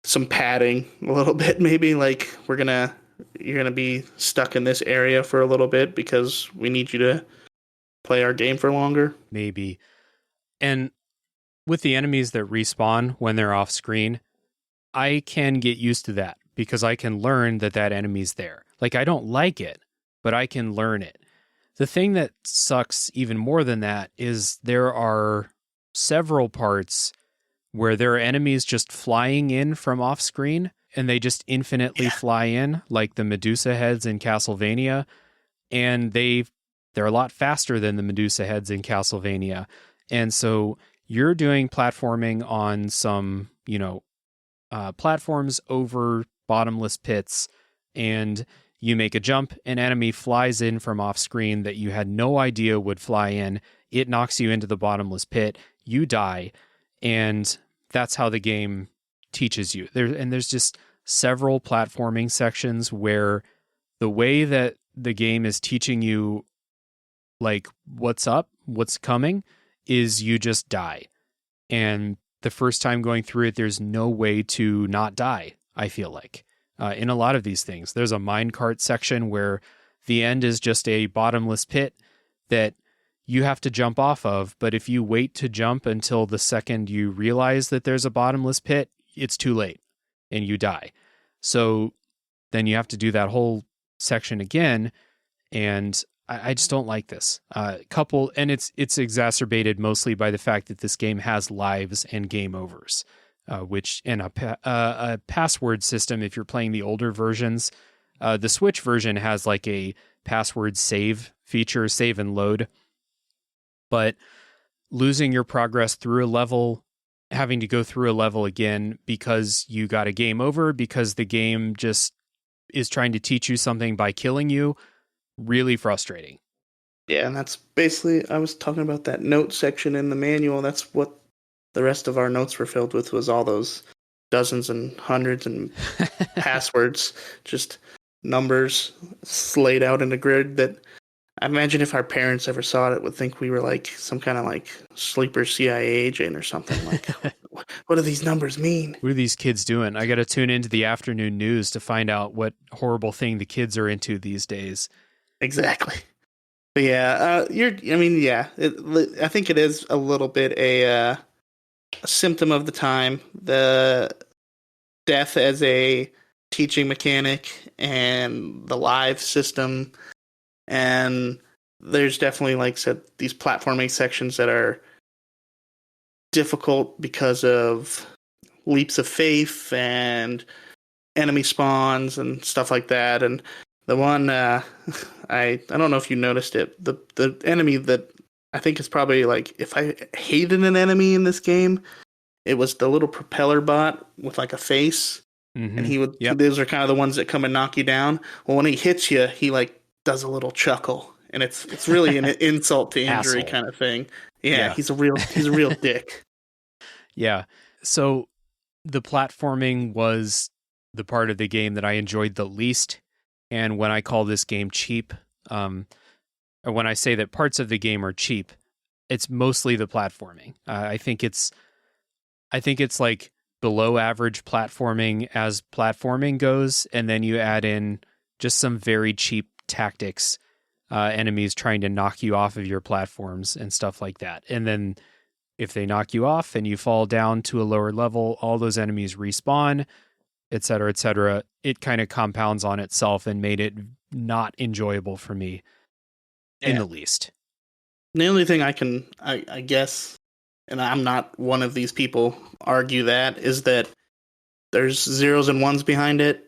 some padding a little bit, maybe like you're gonna be stuck in this area for a little bit because we need you to play our game for longer. Maybe. And with the enemies that respawn when they're off screen, I can get used to that because I can learn that that enemy's there. Like, I don't like it, but I can learn it. The thing that sucks even more than that is there are several parts where there are enemies just flying in from off screen and they just infinitely Yeah. fly in, like the Medusa heads in Castlevania, and they're a lot faster than the Medusa heads in Castlevania. And so you're doing platforming on some, platforms over bottomless pits, and you make a jump, an enemy flies in from off screen that you had no idea would fly in. It knocks you into the bottomless pit, you die, and that's how the game teaches you. There's just several platforming sections where the way that the game is teaching you like what's up, what's coming, is you just die. And the first time going through it, there's no way to not die, I feel like. In a lot of these things, there's a minecart section where the end is just a bottomless pit that you have to jump off of. But if you wait to jump until the second you realize that there's a bottomless pit, it's too late and you die. So then you have to do that whole section again. And I just don't like this. And it's exacerbated mostly by the fact that this game has lives and game overs, which and a password system. If you're playing the older versions, the Switch version has like a password save feature, save and load. But losing your progress through a level, having to go through a level again because you got a game over because the game just is trying to teach you something by killing you, really frustrating. Yeah, and that's basically, I was talking about that note section in the manual. That's what the rest of our notes were filled with, was all those dozens and hundreds and passwords, just numbers laid out in a grid that I imagine if our parents ever saw it would think we were like some kind of like sleeper CIA agent or something. Like, what do these numbers mean? What are these kids doing? I got to tune into the afternoon news to find out what horrible thing the kids are into these days. Exactly. But yeah, I think it is a little bit a symptom of the time. The death as a teaching mechanic and the live system. And there's definitely, like I said, these platforming sections that are difficult because of leaps of faith and enemy spawns and stuff like that. And the one I don't know if you noticed it, the enemy that I think is probably like, if I hated an enemy in this game, it was the little propeller bot with like a face. Mm-hmm. And Yep. those are kind of the ones that come and knock you down. Well, when he hits you, he like does a little chuckle, and it's really an insult to injury Asshole. kind of thing. Yeah, Yeah. he's a real dick. Yeah. So the platforming was the part of the game that I enjoyed the least. And when I call this game cheap, or when I say that parts of the game are cheap, it's mostly the platforming. I think it's like below average platforming as platforming goes, and then you add in just some very cheap tactics, enemies trying to knock you off of your platforms and stuff like that. And then if they knock you off and you fall down to a lower level, all those enemies respawn, et cetera, et cetera. It kind of compounds on itself and made it not enjoyable for me in Yeah. the least. The only thing I guess, and I'm not one of these people, argue that is that there's zeros and ones behind it.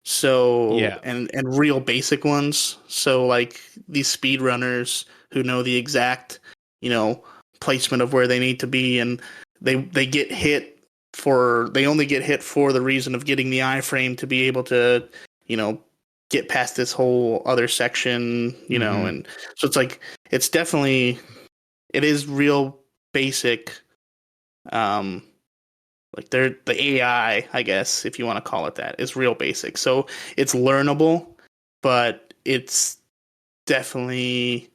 So Yeah. and real basic ones. So like these speedrunners who know the exact, you know, placement of where they need to be, and they get hit they only get hit for the reason of getting the iframe to be able to, you know, get past this whole other section, Mm-hmm. and so it's like it's definitely it is real basic. Um, like they're the AI, I guess, if you want to call it that, is real basic. So it's learnable, but it's definitely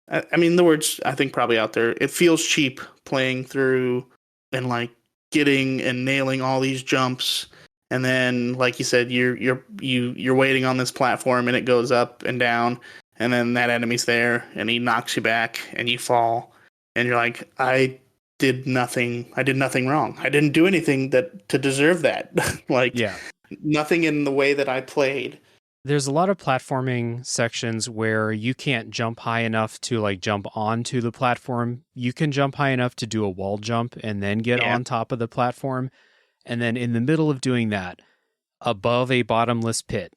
I mean the words I think probably out there. It feels cheap playing through and like getting and nailing all these jumps. And then, like you said, you're waiting on this platform and it goes up and down, and then that enemy's there and he knocks you back and you fall, and you're like, I did nothing. I did nothing wrong. I didn't do anything that to deserve that. Like Yeah. nothing in the way that I played. There's a lot of platforming sections where you can't jump high enough to like jump onto the platform. You can jump high enough to do a wall jump and then get Yeah. on top of the platform. And then in the middle of doing that, above a bottomless pit,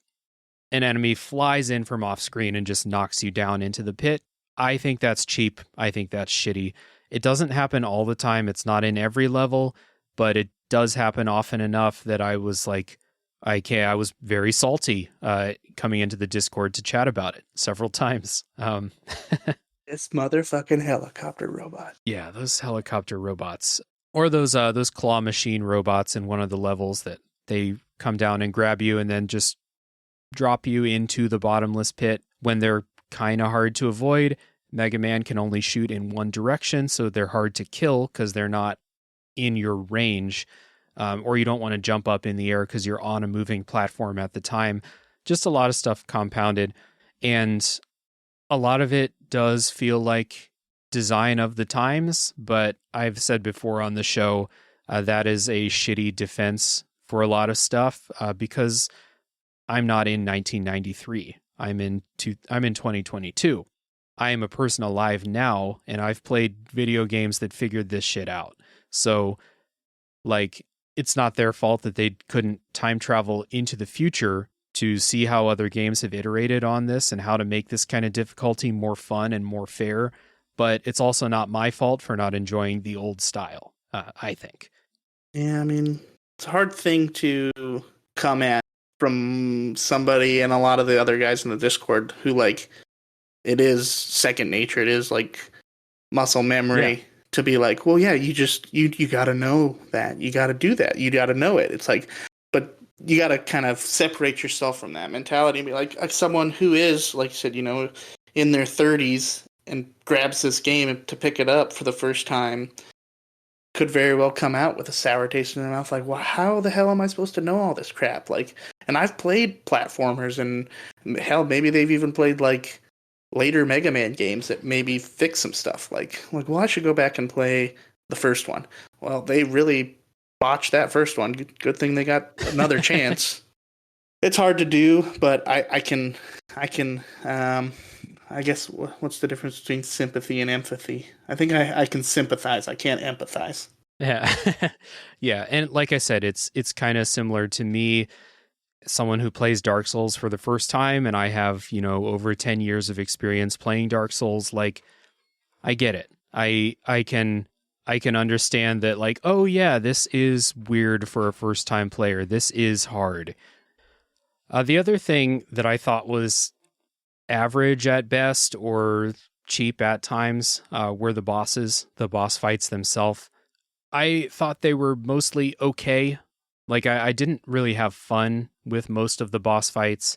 an enemy flies in from off screen and just knocks you down into the pit. I think that's cheap. I think that's shitty. It doesn't happen all the time. It's not in every level, but it does happen often enough that I was like, I was very salty coming into the Discord to chat about it several times. This motherfucking helicopter robot. Yeah, those helicopter robots or those claw machine robots in one of the levels that they come down and grab you and then just drop you into the bottomless pit when they're kind of hard to avoid. Mega Man can only shoot in one direction, so they're hard to kill because they're not in your range, or you don't want to jump up in the air because you're on a moving platform at the time. Just a lot of stuff compounded, and a lot of it does feel like design of the times, but I've said before on the show that is a shitty defense for a lot of stuff because I'm not in 1993. I'm in 2022. I am a person alive now, and I've played video games that figured this shit out. So, like, it's not their fault that they couldn't time travel into the future to see how other games have iterated on this and how to make this kind of difficulty more fun and more fair. But it's also not my fault for not enjoying the old style, I think. Yeah, I mean, it's a hard thing to come at from somebody and a lot of the other guys in the Discord who like it is second nature. It is like muscle Yeah. memory to be like, well, yeah, you got to know that. You got to do that. You got to know it. It's like, but you got to kind of separate yourself from that mentality and be like someone who is, like you said, in their 30s and grabs this game to pick it up for the first time could very well come out with a sour taste in their mouth. Like, well, how the hell am I supposed to know all this crap? Like, and I've played platformers, and hell, maybe they've even played like later Mega Man games that maybe fix some stuff. Like, well, I should go back and play the first one. Well, they really botched that first one. Good thing they got another chance. It's hard to do, but I guess what's the difference between sympathy and empathy? I think I can sympathize. I can't empathize. Yeah. Yeah, and like I said, it's kind of similar to me, someone who plays Dark Souls for the first time, and I have, over 10 years of experience playing Dark Souls. Like, I get it. I can understand that, like, oh yeah, this is weird for a first time player. This is hard. The other thing that I thought was average at best or cheap at times were the bosses, the boss fights themselves. I thought they were mostly okay. Like, I didn't really have fun with most of the boss fights.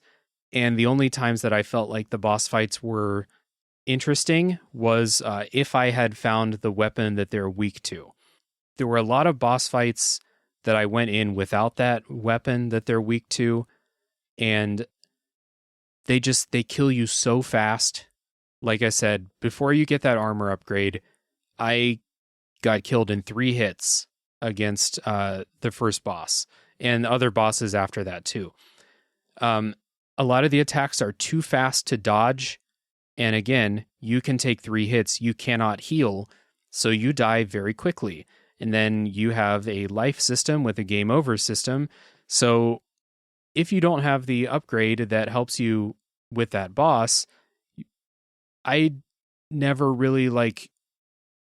And the only times that I felt like the boss fights were interesting was if I had found the weapon that they're weak to. There were a lot of boss fights that I went in without that weapon that they're weak to. And they kill you so fast. Like I said, before you get that armor upgrade, I got killed in 3 hits against the first boss and other bosses after that too. A lot of the attacks are too fast to dodge. And again, you can take 3 hits, you cannot heal, so you die very quickly. And then you have a life system with a game over system. So if you don't have the upgrade that helps you with that boss, I never really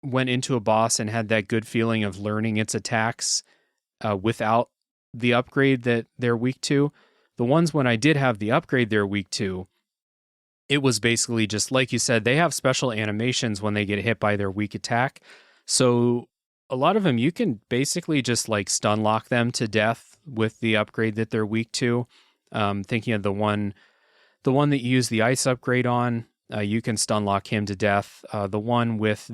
went into a boss and had that good feeling of learning its attacks without the upgrade that they're weak to. The ones when I did have the upgrade they're weak to, it was basically just like you said, they have special animations when they get hit by their weak attack. So a lot of them, you can basically just like stun lock them to death with the upgrade that they're weak to. Thinking of the one that you use the ice upgrade on, you can stun lock him to death. The one with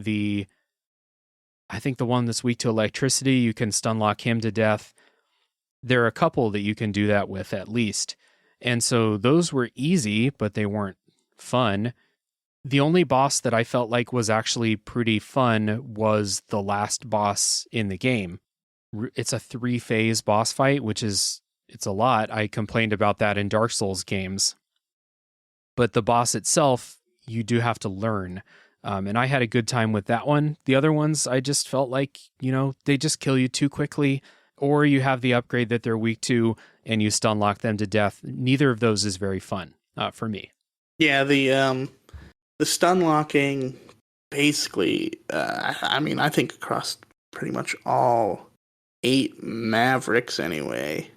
I think the one that's weak to electricity, you can stun lock him to death. There are a couple that you can do that with at least. And so those were easy, but they weren't fun. The only boss that I felt like was actually pretty fun was the last boss in the game. It's a 3-phase boss fight, it's a lot. I complained about that in Dark Souls games. But the boss itself, you do have to learn. And I had a good time with that one. The other ones, I just felt like, they just kill you too quickly, or you have the upgrade that they're weak to and you stun lock them to death. Neither of those is very fun for me. Yeah, the stun locking, basically, I think across pretty much all 8 Mavericks anyway,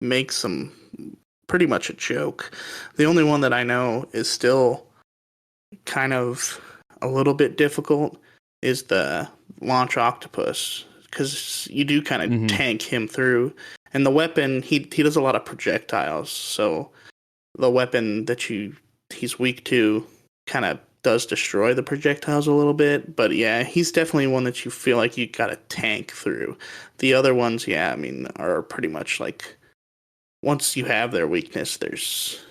makes them pretty much a joke. The only one that I know is still kind of a little bit difficult is the launch octopus, because you do kind of tank him through. And the weapon, he does a lot of projectiles, so the weapon that he's weak to kind of does destroy the projectiles a little bit. But yeah, he's definitely one that you feel like you gotta tank through. The other ones, yeah, are pretty much like, once you have their weakness, there's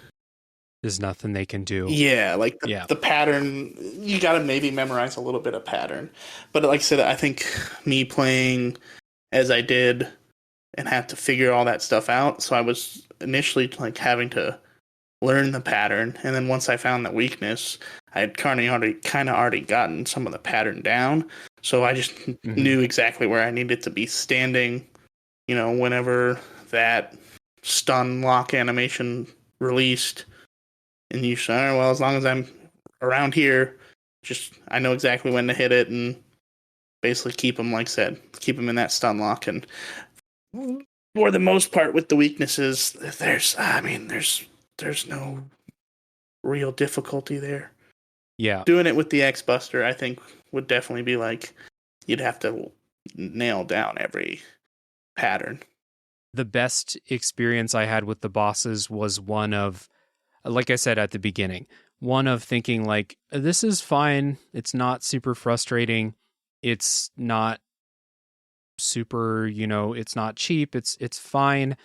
nothing they can do. Yeah, like the pattern, you gotta maybe memorize a little bit of pattern. But like I said, I think me playing as I did and had to figure all that stuff out, so I was initially like having to learn the pattern, and then once I found that weakness, I had kind of already gotten some of the pattern down, so I just knew exactly where I needed to be standing, whenever that stun lock animation released. And you say, well, as long as I'm around here, I know exactly when to hit it, and basically keep them, like I said, keep them in that stun lock. And for the most part, with the weaknesses, there's no real difficulty there. Yeah, doing it with the X Buster, I think, would definitely be like, you'd have to nail down every pattern. The best experience I had with the bosses was one of, like I said at the beginning, one of thinking like, this is fine. It's not super frustrating. It's not super, it's not cheap. It's fine.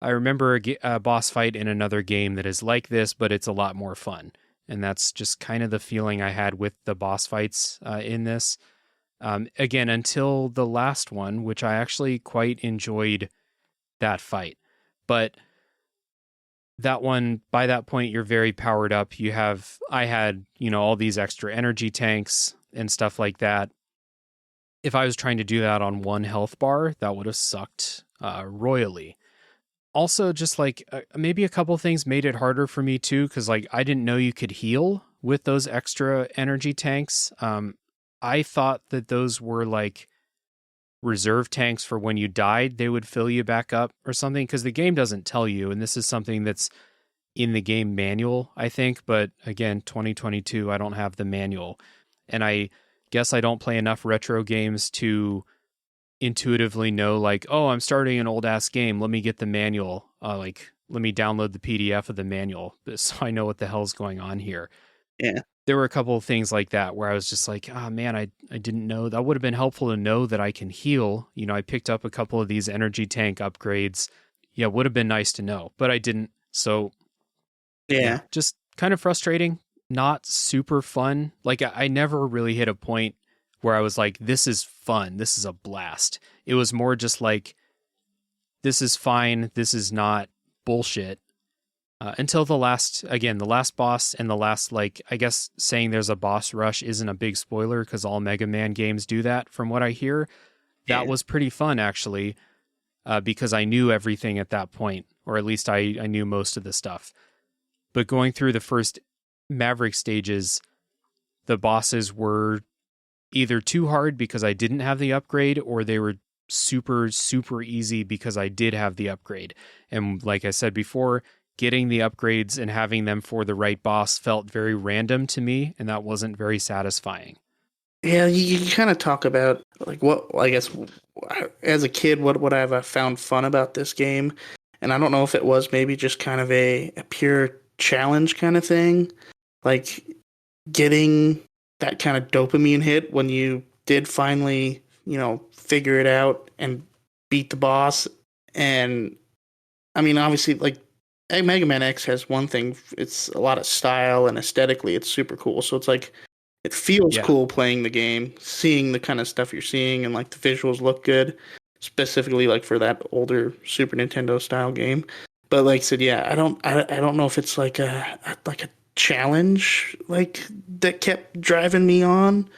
I remember a boss fight in another game that is like this, but it's a lot more fun. And that's just kind of the feeling I had with the boss fights in this. Again, until the last one, which I actually quite enjoyed that fight. But that one, by that point, you're very powered up. I had, all these extra energy tanks and stuff like that. If I was trying to do that on one health bar, that would have sucked royally. Also, just like maybe a couple things made it harder for me too, because like I didn't know you could heal with those extra energy tanks. I thought that those were like reserve tanks for when you died, they would fill you back up or something, because the game doesn't tell you, and this is something that's in the game manual, I think, but again, 2022, I don't have the manual, and I guess I don't play enough retro games to intuitively know like, oh, I'm starting an old ass game, let me get the manual, let me download the PDF of the manual so I know what the hell's going on here. Yeah. There were a couple of things like that where I was just like, oh man, I didn't know. That would have been helpful to know that I can heal. I picked up a couple of these energy tank upgrades. Yeah, would have been nice to know, but I didn't. So yeah, just kind of frustrating, not super fun. Like I never really hit a point where I was like, this is fun. This is a blast. It was more just like, this is fine. This is not bullshit. Until the last boss and the last, like, I guess saying there's a boss rush isn't a big spoiler because all Mega Man games do that from what I hear. That was pretty fun, actually, because I knew everything at that point, or at least I knew most of the stuff. But going through the first Maverick stages, the bosses were either too hard because I didn't have the upgrade, or they were super, super easy because I did have the upgrade. And like I said before, getting the upgrades and having them for the right boss felt very random to me, and that wasn't very satisfying. Yeah, you kind of talk about like what I guess as a kid, what would I have found fun about this game? And I don't know if it was maybe just kind of a pure challenge kind of thing, like getting that kind of dopamine hit when you did finally, figure it out and beat the boss. And I mean, obviously, like Mega Man X has one thing, it's a lot of style and aesthetically, it's super cool. So it's like it feels Yeah. cool playing the game, seeing the kind of stuff you're seeing, and like the visuals look good, specifically like for that older Super Nintendo style game. But like I said, yeah, I don't know if it's like a challenge like that kept driving me on.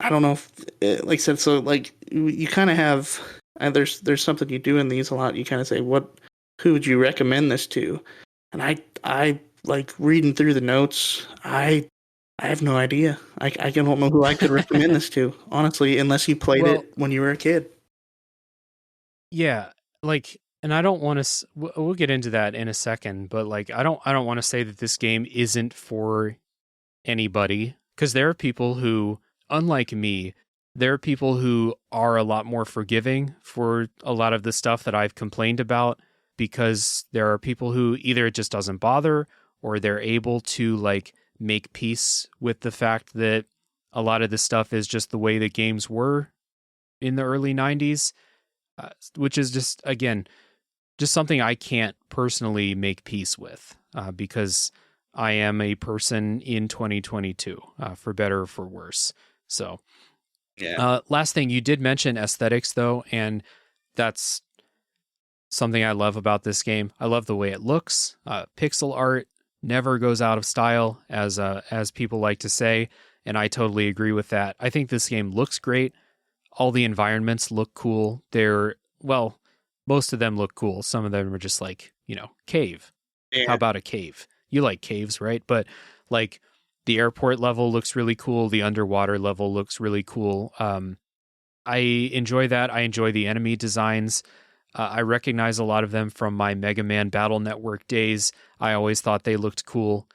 I don't know if, like I said, so like you kind of have, there's something you do in these a lot. You kind of say, who would you recommend this to? And I like reading through the notes. I have no idea. I don't know who I could recommend this to, honestly, unless you played Well, it when you were a kid. yeah, like, and I don't want to. We'll get into that in a second, but like, I don't want to say that this game isn't for anybody, because there are people who, unlike me, there are people who are a lot more forgiving for a lot of the stuff that I've complained about, because there are people who either it just doesn't bother, or they're able to like make peace with the fact that a lot of this stuff is just the way that games were in the early 90s, which is just, again, just something I can't personally make peace with, because I am a person in 2022, for better or for worse. So, Yeah. last thing, you did mention aesthetics though, and that's something I love about this game. I love the way it looks. Pixel art never goes out of style, as people like to say, and I totally agree with that. I think this game looks great. All the environments look cool. Well, most of them look cool. Some of them are just like, cave. How Yeah. about a cave? You like caves, right? But like the airport level looks really cool. The underwater level looks really cool. I enjoy that. I enjoy the enemy designs. I recognize a lot of them from my Mega Man Battle Network days. I always thought they looked cool.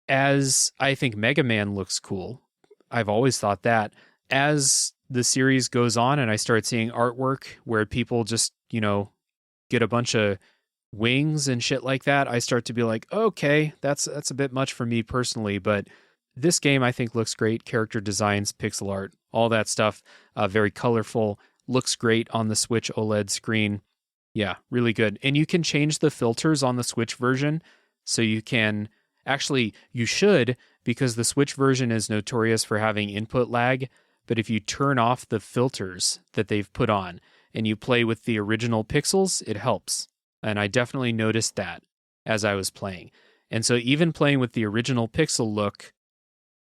As I think Mega Man looks cool, I've always thought that. As the series goes on and I start seeing artwork where people just, get a bunch of wings and shit like that, I start to be like, okay, that's a bit much for me personally, but this game I think looks great. Character designs, pixel art, all that stuff, very colorful, looks great on the Switch OLED screen. Yeah, really good. And you can change the filters on the Switch version, so you can actually, you should, because the Switch version is notorious for having input lag, but if you turn off the filters that they've put on and you play with the original pixels, it helps. And I definitely noticed that as I was playing. And so even playing with the original pixel look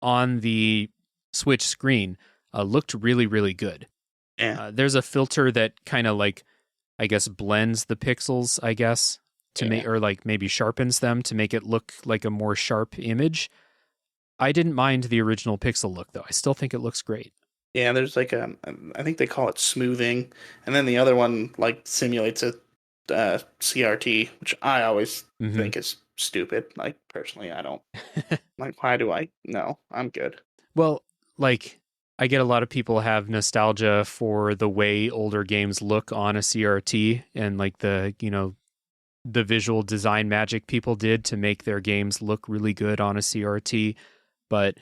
on the Switch screen looked really, really good. Yeah. There's a filter that kind of like, I guess, blends the pixels, I guess, to make, Yeah. or like maybe sharpens them to make it look like a more sharp image. I didn't mind the original pixel look though. I still think it looks great. Yeah, there's like I think they call it smoothing, and then the other one like simulates a CRT, which I always Mm-hmm. think is stupid. Like personally, I don't like. Why do I? No, I'm good. Well, like, I get a lot of people have nostalgia for the way older games look on a CRT, and like the visual design magic people did to make their games look really good on a CRT. But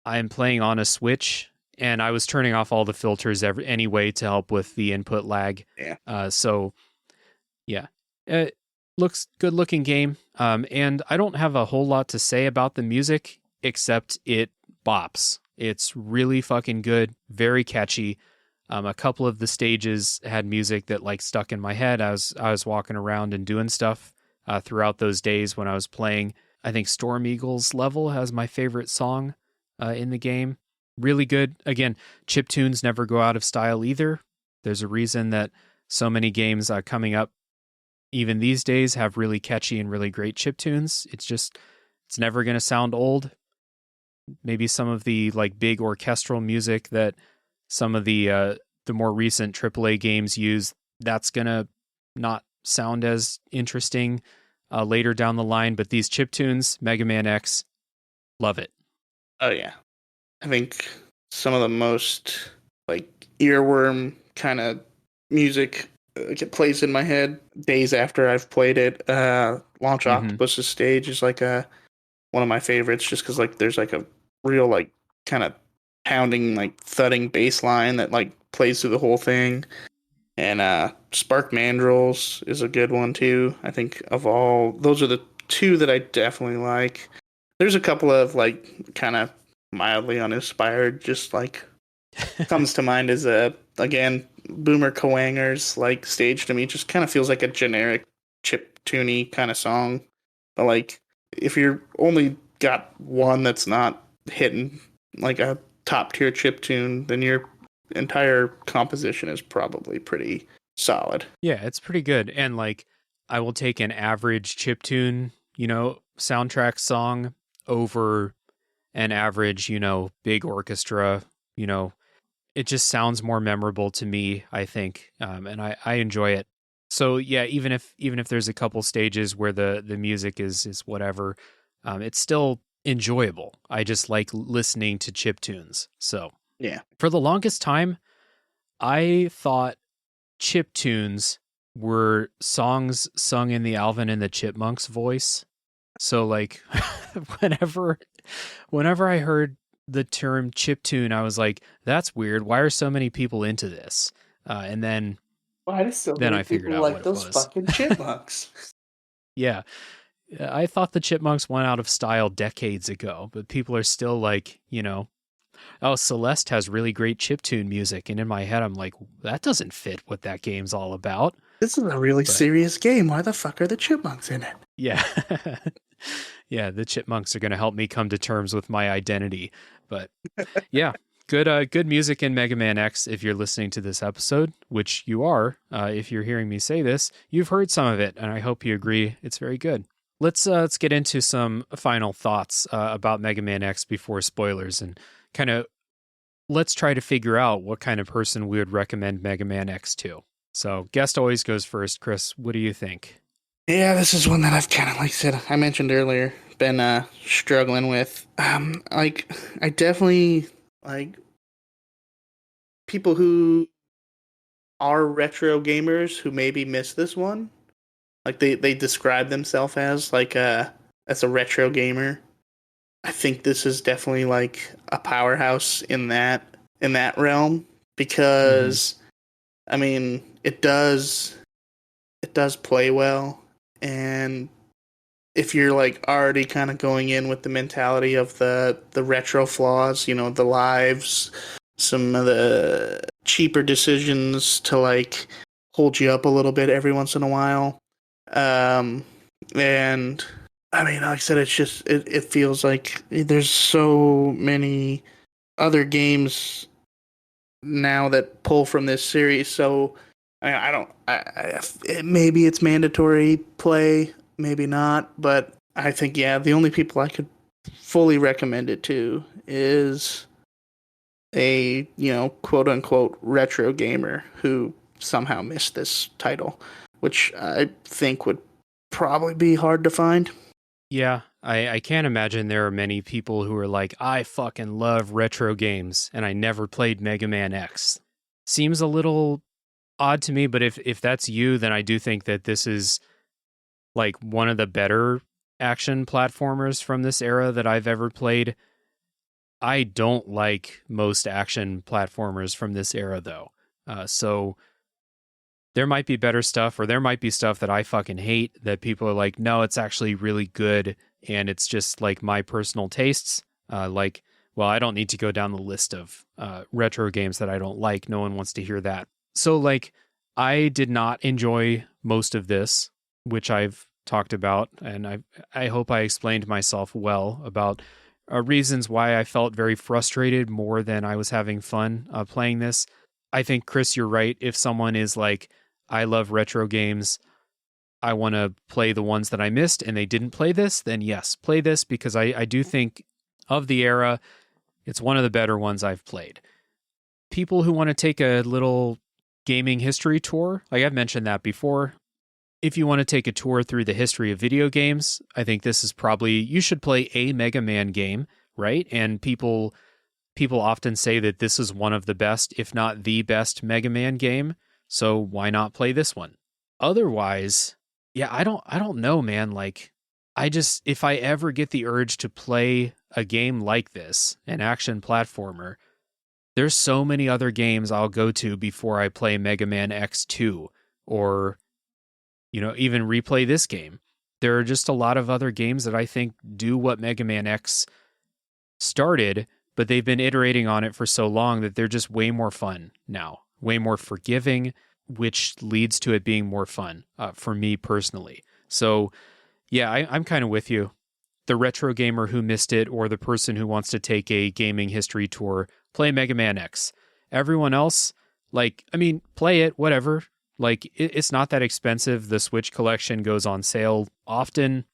I'm playing on a Switch, and I was turning off all the filters anyway to help with the input lag. Yeah. So yeah, it looks good looking game. And I don't have a whole lot to say about the music except it bops. It's really fucking good, very catchy. A couple of the stages had music that like stuck in my head as I was walking around and doing stuff throughout those days when I was playing. I think Storm Eagle's level has my favorite song in the game. Really good. Again, chip tunes never go out of style either. There's a reason that so many games coming up even these days have really catchy and really great chip tunes. It's never going to sound old. Maybe some of the like big orchestral music that some of the the more recent AAA games use, that's gonna not sound as interesting later down the line. But these chiptunes, Mega Man X, love it. Oh yeah, I think some of the most like earworm kind of music it plays in my head days after I've played it. Launch Mm-hmm. Octopus's stage is like a one of my favorites, just because like there's like a real like kind of pounding like thudding bass line that like plays through the whole thing. And Spark Mandrills is a good one too. I think of all those are the two that I definitely like. There's a couple of like kind of mildly uninspired, just like comes to mind as a again Boomer Kawanger's like stage to me just kind of feels like a generic chip tuney kind of song. But like if you're only got one that's not hitting like a top tier chip tune, then your entire composition is probably pretty solid. Yeah, it's pretty good. And like, I will take an average chiptune, soundtrack song over an average, big orchestra. It just sounds more memorable to me, I think, and I enjoy it. So yeah, even if there's a couple stages where the music is whatever, it's still enjoyable. I just like listening to chip tunes. So Yeah. for the longest time, I thought chip tunes were songs sung in the Alvin and the Chipmunks voice. So like whenever whenever I heard the term chip tune, I was like, that's weird. Why are so many people into this? And then Why do so then many I figured people out what like it those was. fucking chipmunks? Yeah. I thought the Chipmunks went out of style decades ago, but people are still like, oh, Celeste has really great chiptune music. And in my head, I'm like, that doesn't fit what that game's all about. This is a really But serious game. Why the fuck are the chipmunks in it? yeah. Yeah, the Chipmunks are going to help me come to terms with my identity. But yeah, good music in Mega Man X. If you're listening to this episode, which you are, if you're hearing me say this, you've heard some of it, and I hope you agree it's very good. Let's get into some final thoughts about Mega Man X before spoilers, and kind of let's try to figure out what kind of person we would recommend Mega Man X to. So, guest always goes first. Chris, what do you think? Yeah, this is one that I've kind of like said I mentioned earlier been struggling with. Like I definitely like people who are retro gamers who maybe miss this one. Like they describe themselves as a retro gamer. I think this is definitely like a powerhouse in that realm Mm-hmm. because I mean it does play well, and if you're like already kind of going in with the mentality of the retro flaws, the lives, some of the cheaper decisions to like hold you up a little bit every once in a while. And I mean, like I said, it feels like there's so many other games now that pull from this series. So I don't. Maybe it's mandatory play, maybe not. But I think yeah, the only people I could fully recommend it to is a quote unquote retro gamer who somehow missed this title, which I think would probably be hard to find. Yeah, I can't imagine there are many people who are like, I fucking love retro games and I never played Mega Man X. Seems a little odd to me, but if that's you, then I do think that this is like one of the better action platformers from this era that I've ever played. I don't like most action platformers from this era though. So there might be better stuff, or there might be stuff that I fucking hate that people are like, no, it's actually really good. And it's just like my personal tastes. Well, I don't need to go down the list of retro games that I don't like. No one wants to hear that. So, like, I did not enjoy most of this, which I've talked about. And I hope I explained myself well about reasons why I felt very frustrated more than I was having fun playing this. I think, Chris, you're right. If someone is like, I love retro games, I want to play the ones that I missed and they didn't play this, then yes, play this because I do think of the era, it's one of the better ones I've played. people who want to take a little gaming history tour, like I've mentioned that before, if you want to take a tour through the history of video games, I think this is probably, you should play a Mega Man game, right? And people often say that this is one of the best, if not the best Mega Man game. So why not play this one? Otherwise, yeah, I don't know, man. Like, if I ever get the urge to play a game like this, an action platformer, there's so many other games I'll go to before I play Mega Man X2 or, even replay this game. There are just a lot of other games that I think do what Mega Man X started, but they've been iterating on it for so long that they're just way more fun now, way more forgiving, which leads to it being more fun for me personally. So, yeah, I'm kind of with you. The retro gamer who missed it or the person who wants to take a gaming history tour, play Mega Man X. Everyone else, play it, whatever. It's not that expensive. The Switch collection goes on sale often.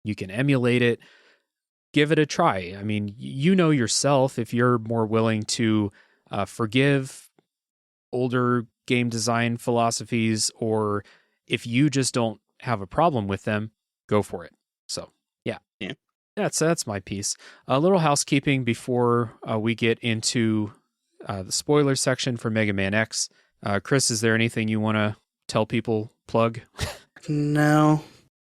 You can emulate it. Give it a try. I mean, yourself if you're more willing to forgive older game design philosophies, or if you just don't have a problem with them, go for it. So, yeah. That's my piece. A little housekeeping before we get into the spoiler section for Mega Man X. Chris, is there anything you want to tell people? Plug? No.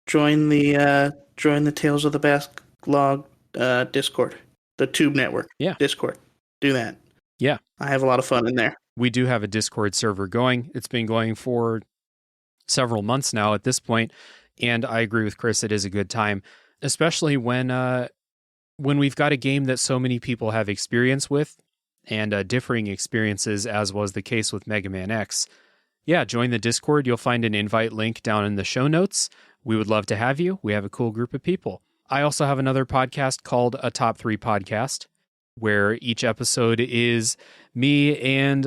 Join the Tales of the Backlog Discord, the Tube Network. Yeah. Discord. Do that. Yeah. I have a lot of fun in there. We do have a Discord server going. It's been going for several months now at this point, and I agree with Chris. It is a good time, especially when we've got a game that so many people have experience with and differing experiences, as was the case with Mega Man X. Yeah, join the Discord. You'll find an invite link down in the show notes. We would love to have you. We have a cool group of people. I also have another podcast called A Top 3 Podcast, where each episode is me and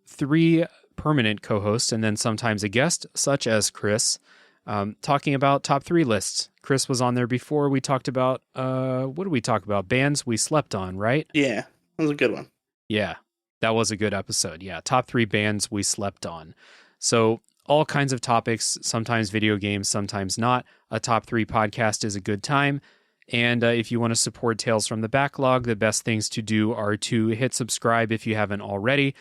3 permanent co-hosts, and then sometimes a guest, such as Chris, talking about top 3 lists. Chris was on there before. We talked about, what did we talk about? Bands we slept on, right? Yeah, that was a good one. Yeah, that was a good episode. Yeah, top 3 bands we slept on. So all kinds of topics, sometimes video games, sometimes not. A top 3 podcast is a good time. And if you want to support Tales from the Backlog, the best things to do are to hit subscribe if you haven't already.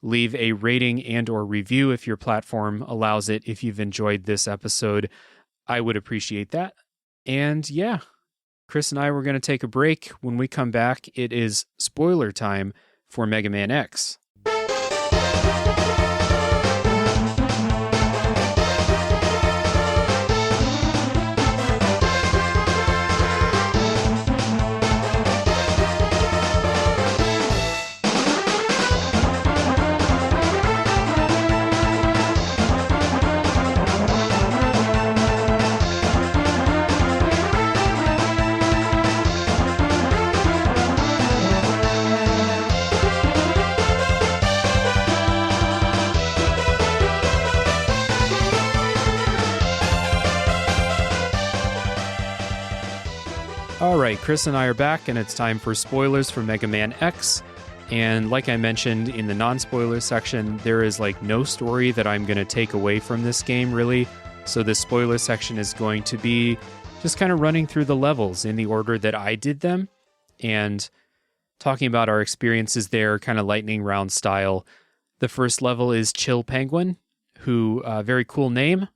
Leave a rating and or review if your platform allows it. If you've enjoyed this episode, I would appreciate that. And yeah, Chris and I were going to take a break. When we come back, it is spoiler time for Mega Man X. All right, Chris and I are back, and it's time for spoilers for Mega Man X. And like I mentioned in the non-spoiler section, there is no story that I'm going to take away from this game, really. So this spoiler section is going to be just kind of running through the levels in the order that I did them and talking about our experiences there, kind of lightning round style. The first level is Chill Penguin, who, very cool name,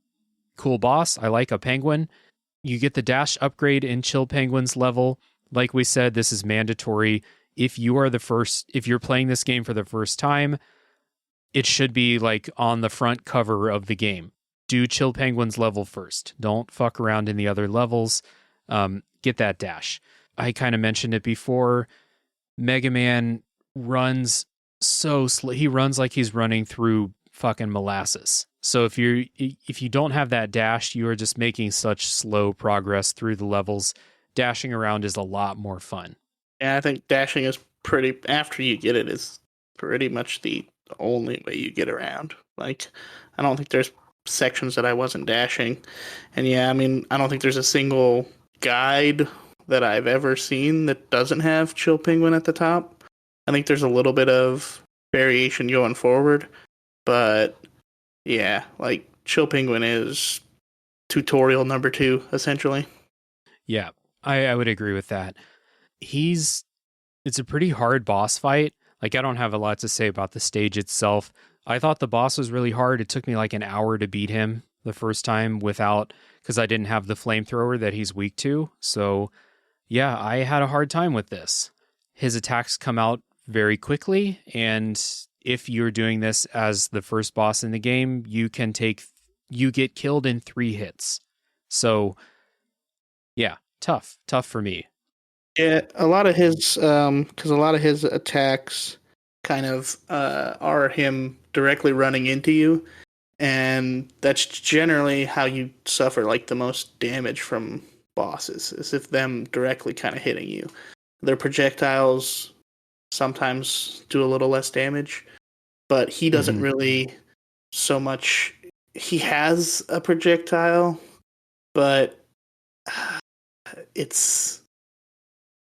cool boss. I like a penguin. You get the dash upgrade in Chill Penguin's level. Like we said, this is mandatory. If you're playing this game for the first time, it should be on the front cover of the game. Do Chill Penguin's level first. Don't fuck around in the other levels. Get that dash. I kind of mentioned it before. Mega Man runs so slow. He runs like he's running through fucking molasses. So if you don't have that dash, you are just making such slow progress through the levels. Dashing around is a lot more fun. Yeah, I think dashing is after you get it, is pretty much the only way you get around. I don't think there's sections that I wasn't dashing. And yeah, I don't think there's a single guide that I've ever seen that doesn't have Chill Penguin at the top. I think there's a little bit of variation going forward, but yeah, like Chill Penguin is tutorial number 2, essentially. Yeah, I would agree with that. It's a pretty hard boss fight. Like, I don't have a lot to say about the stage itself. I thought the boss was really hard. It took me like an hour to beat him the first time because I didn't have the flamethrower that he's weak to. So, yeah, I had a hard time with this. His attacks come out very quickly, and if you're doing this as the first boss in the game, you get killed in 3 hits. So, yeah, tough for me. Yeah, a lot of his because a lot of his attacks kind of are him directly running into you, and that's generally how you suffer like the most damage from bosses, is if them directly kind of hitting you. Their projectiles sometimes do a little less damage, but he doesn't Mhm. really so much. He has a projectile, but it's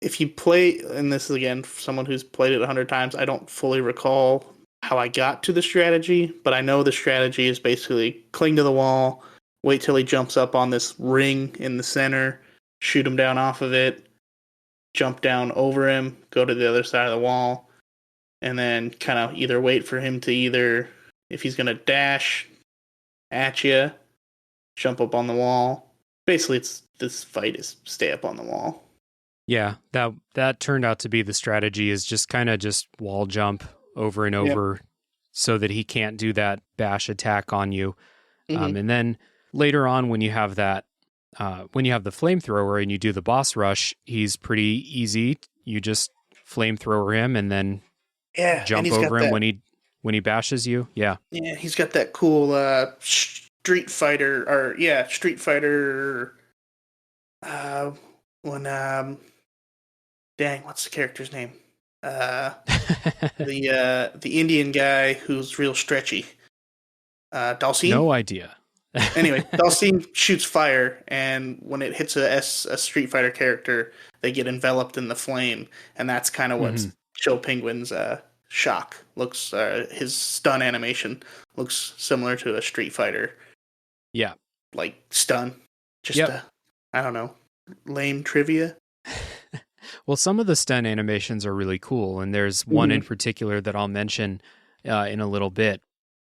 if you play, and this is again someone who's played it 100 times, I don't fully recall how I got to the strategy, but I know the strategy is basically cling to the wall, wait till he jumps up on this ring in the center, shoot him down off of it, jump down over him, go to the other side of the wall, and then kind of either wait for him to either, if he's going to dash at you, jump up on the wall. Basically, it's this fight is stay up on the wall. Yeah, that turned out to be the strategy, is just kind of just wall jump over and Yep. over so that he can't do that bash attack on you. Mm-hmm. And then later on, when you have when you have the flamethrower and you do the boss rush, he's pretty easy. You just flamethrower him and then Yeah, and jump he's over got him that. when he bashes you. Yeah. Yeah, he's got that cool Street Fighter, or yeah, Street Fighter. Uh, when dang, what's the character's name? Uh, the Indian guy who's real stretchy. Dalsim. No idea. Anyway, Dalsim shoots fire, and when it hits a Street Fighter character, they get enveloped in the flame, and that's kind of what Mhm. Chill Penguin's shock looks. His stun animation looks similar to a Street Fighter Yeah. like stun. Just Yep. I don't know, lame trivia. Well, some of the stun animations are really cool, and there's one in Mm-hmm. particular that I'll mention in a little bit.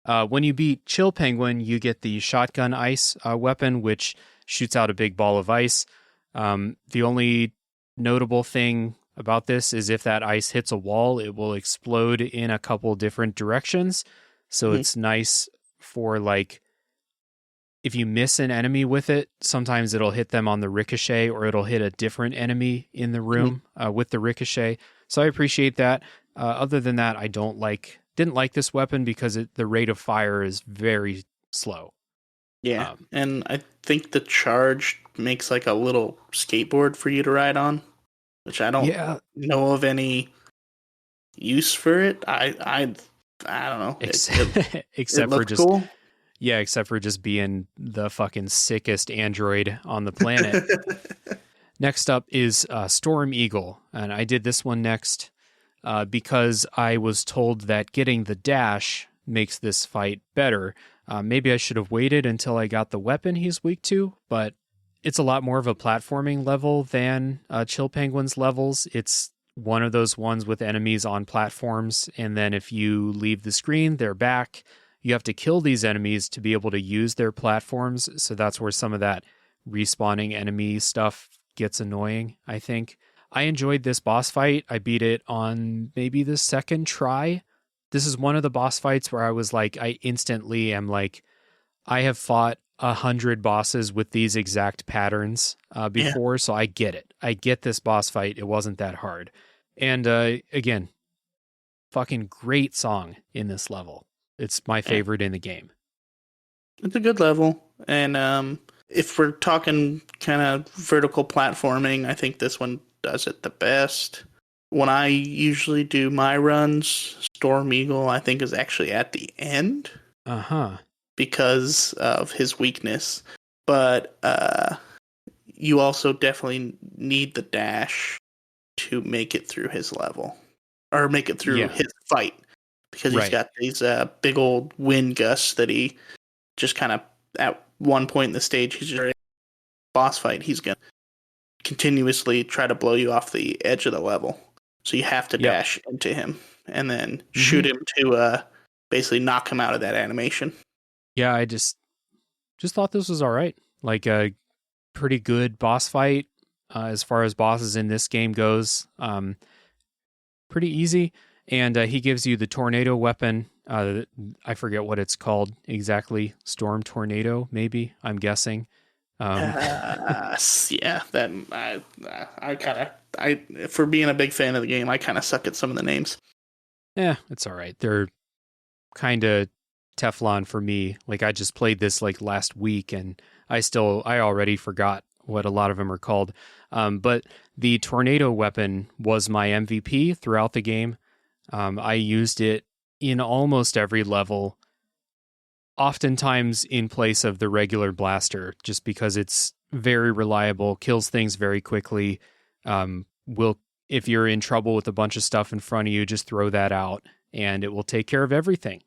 When you beat Chill Penguin, you get the shotgun ice weapon, which shoots out a big ball of ice. The only notable thing about this is if that ice hits a wall, it will explode in a couple different directions. So Mm-hmm. it's nice for like if you miss an enemy with it, sometimes it'll hit them on the ricochet or it'll hit a different enemy in the Mm-hmm. room with the ricochet. So I appreciate that. Other than that, I didn't like this weapon because the rate of fire is very slow. Yeah, Um, and I think the charge makes like a little skateboard for you to ride on, which I don't yeah, know of any use for it. I don't know. ex- It except for looks just cool. except for just being the fucking sickest android on the planet. Next up is Storm Eagle, and I did this one next because I was told that getting the dash makes this fight better. Maybe I should have waited until I got the weapon he's weak to, but it's a lot more of a platforming level than Chill Penguin's levels. It's one of those ones with enemies on platforms, and then if you leave the screen, they're back. You have to kill these enemies to be able to use their platforms, so that's where some of that respawning enemy stuff gets annoying, I think. I enjoyed this boss fight. I beat it on maybe the second try. This is one of the boss fights where I was like, I instantly am like, I have fought 100 bosses with these exact patterns Yeah. before, so I get it. I get this boss fight. It wasn't that hard. And again, fucking great song in this level. It's my Yeah. favorite in the game. It's a good level, and if we're talking kind of vertical platforming, I think this one does it the best. When I usually do my runs, Storm Eagle, I think, is actually at the end Uh huh. because of his weakness. But you also definitely need the dash to make it through his level. or make it through Yeah. his fight, because he's Right. got these big old wind gusts that he just kind of, at one point in the stage, he's just boss fight, he's gonna continuously try to blow you off the edge of the level. So you have to Yep. dash into him and then Mm-hmm. shoot him to basically knock him out of that animation. Yeah, I just thought this was all right. Like a pretty good boss fight as far as bosses in this game goes. Pretty easy. And he gives you the tornado weapon. I forget what it's called exactly. Storm tornado, maybe, I'm guessing. Yeah, that I kind of, for being a big fan of the game, I kind of suck at some of the names. Yeah, it's all right. They're kind of Teflon for me. Like I just played this like last week and I already forgot what a lot of them are called. But the tornado weapon was my MVP throughout the game. I used it in almost every level, oftentimes in place of the regular blaster, just because it's very reliable, kills things very quickly. Will, if you're in trouble with a bunch of stuff in front of you, just throw that out and it will take care of everything.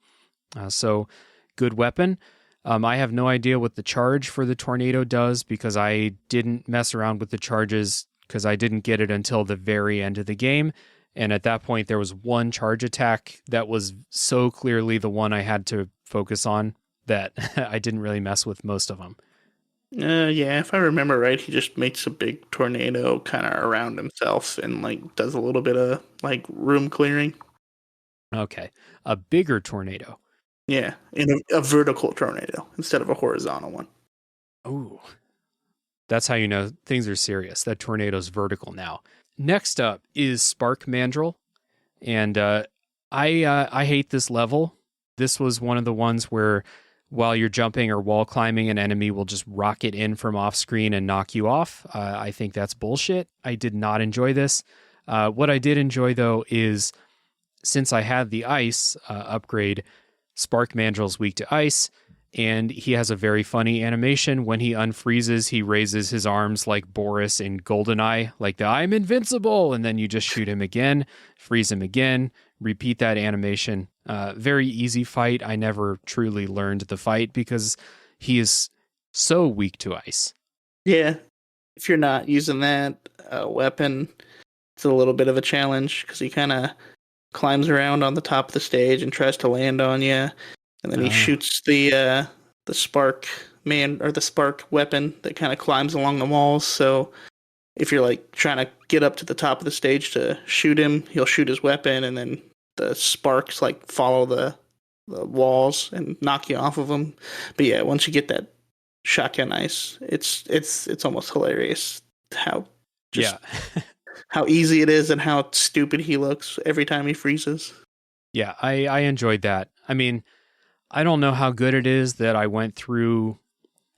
So good weapon. I have no idea what the charge for the tornado does because I didn't mess around with the charges because I didn't get it until the very end of the game. And at that point, there was one charge attack that was so clearly the one I had to focus on that I didn't really mess with most of them. Yeah, if I remember right, he just makes a big tornado kind of around himself and like does a little bit of like room clearing. Okay. A bigger tornado. Yeah, in a vertical tornado instead of a horizontal one. Ooh. That's how you know things are serious. That tornado's vertical now. Next up is Spark Mandrill. And I hate this level. This was one of the ones where while you're jumping or wall climbing, an enemy will just rocket in from off screen and knock you off. I think that's bullshit. I did not enjoy this. What I did enjoy, though, is since I had the ice upgrade, Spark Mandrill's weak to ice, and he has a very funny animation. When he unfreezes, he raises his arms like Boris in GoldenEye, like the I'm invincible, and then you just shoot him again, freeze him again, repeat that animation. Very easy fight. I never truly learned the fight because he is so weak to ice. Yeah, if you're not using that weapon, it's a little bit of a challenge because he kind of climbs around on the top of the stage and tries to land on you, and then he shoots the spark man or the spark weapon that kind of climbs along the walls. So if you're like trying to get up to the top of the stage to shoot him, he'll shoot his weapon, and then the sparks like follow the walls and knock you off of them. But yeah, once you get that shotgun ice, it's almost hilarious how just how easy it is and how stupid he looks every time he freezes. Yeah, I enjoyed that. I mean, I don't know how good it is that I went through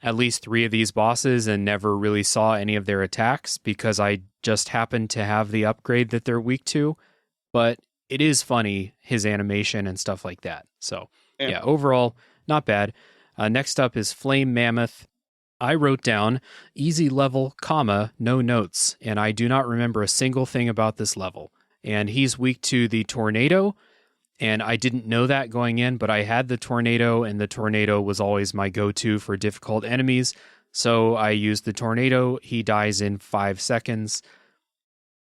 at least 3 of these bosses and never really saw any of their attacks because I just happened to have the upgrade that they're weak to. But it is funny, his animation and stuff like that. So, yeah overall, not bad. Next up is Flame Mammoth. I wrote down easy level, comma, no notes, and I do not remember a single thing about this level. And he's weak to the tornado, and I didn't know that going in, but I had the tornado, and the tornado was always my go-to for difficult enemies. So I used the tornado. He dies in 5 seconds.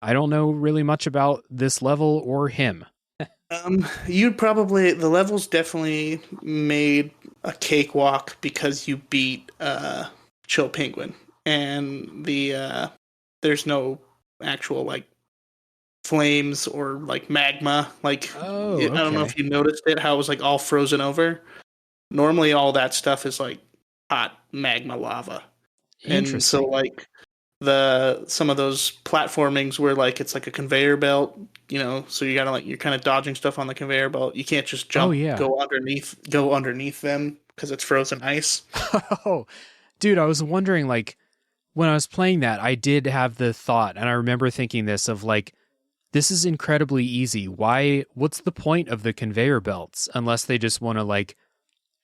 I don't know really much about this level or him. You'd probably, the levels definitely made a cakewalk because you beat Chill Penguin, and there's no actual like flames or like magma. Like I don't know if you noticed it, how it was like all frozen over. Normally, all that stuff is like hot magma lava, and so like some of those platformings where like it's like a conveyor belt, so you gotta like you're kind of dodging stuff on the conveyor belt. You can't just jump, go underneath them because it's frozen ice. Oh, dude, I was wondering, like, when I was playing that, I did have the thought, and I remember thinking this of like, this is incredibly easy. What's the point of the conveyor belts unless they just want to like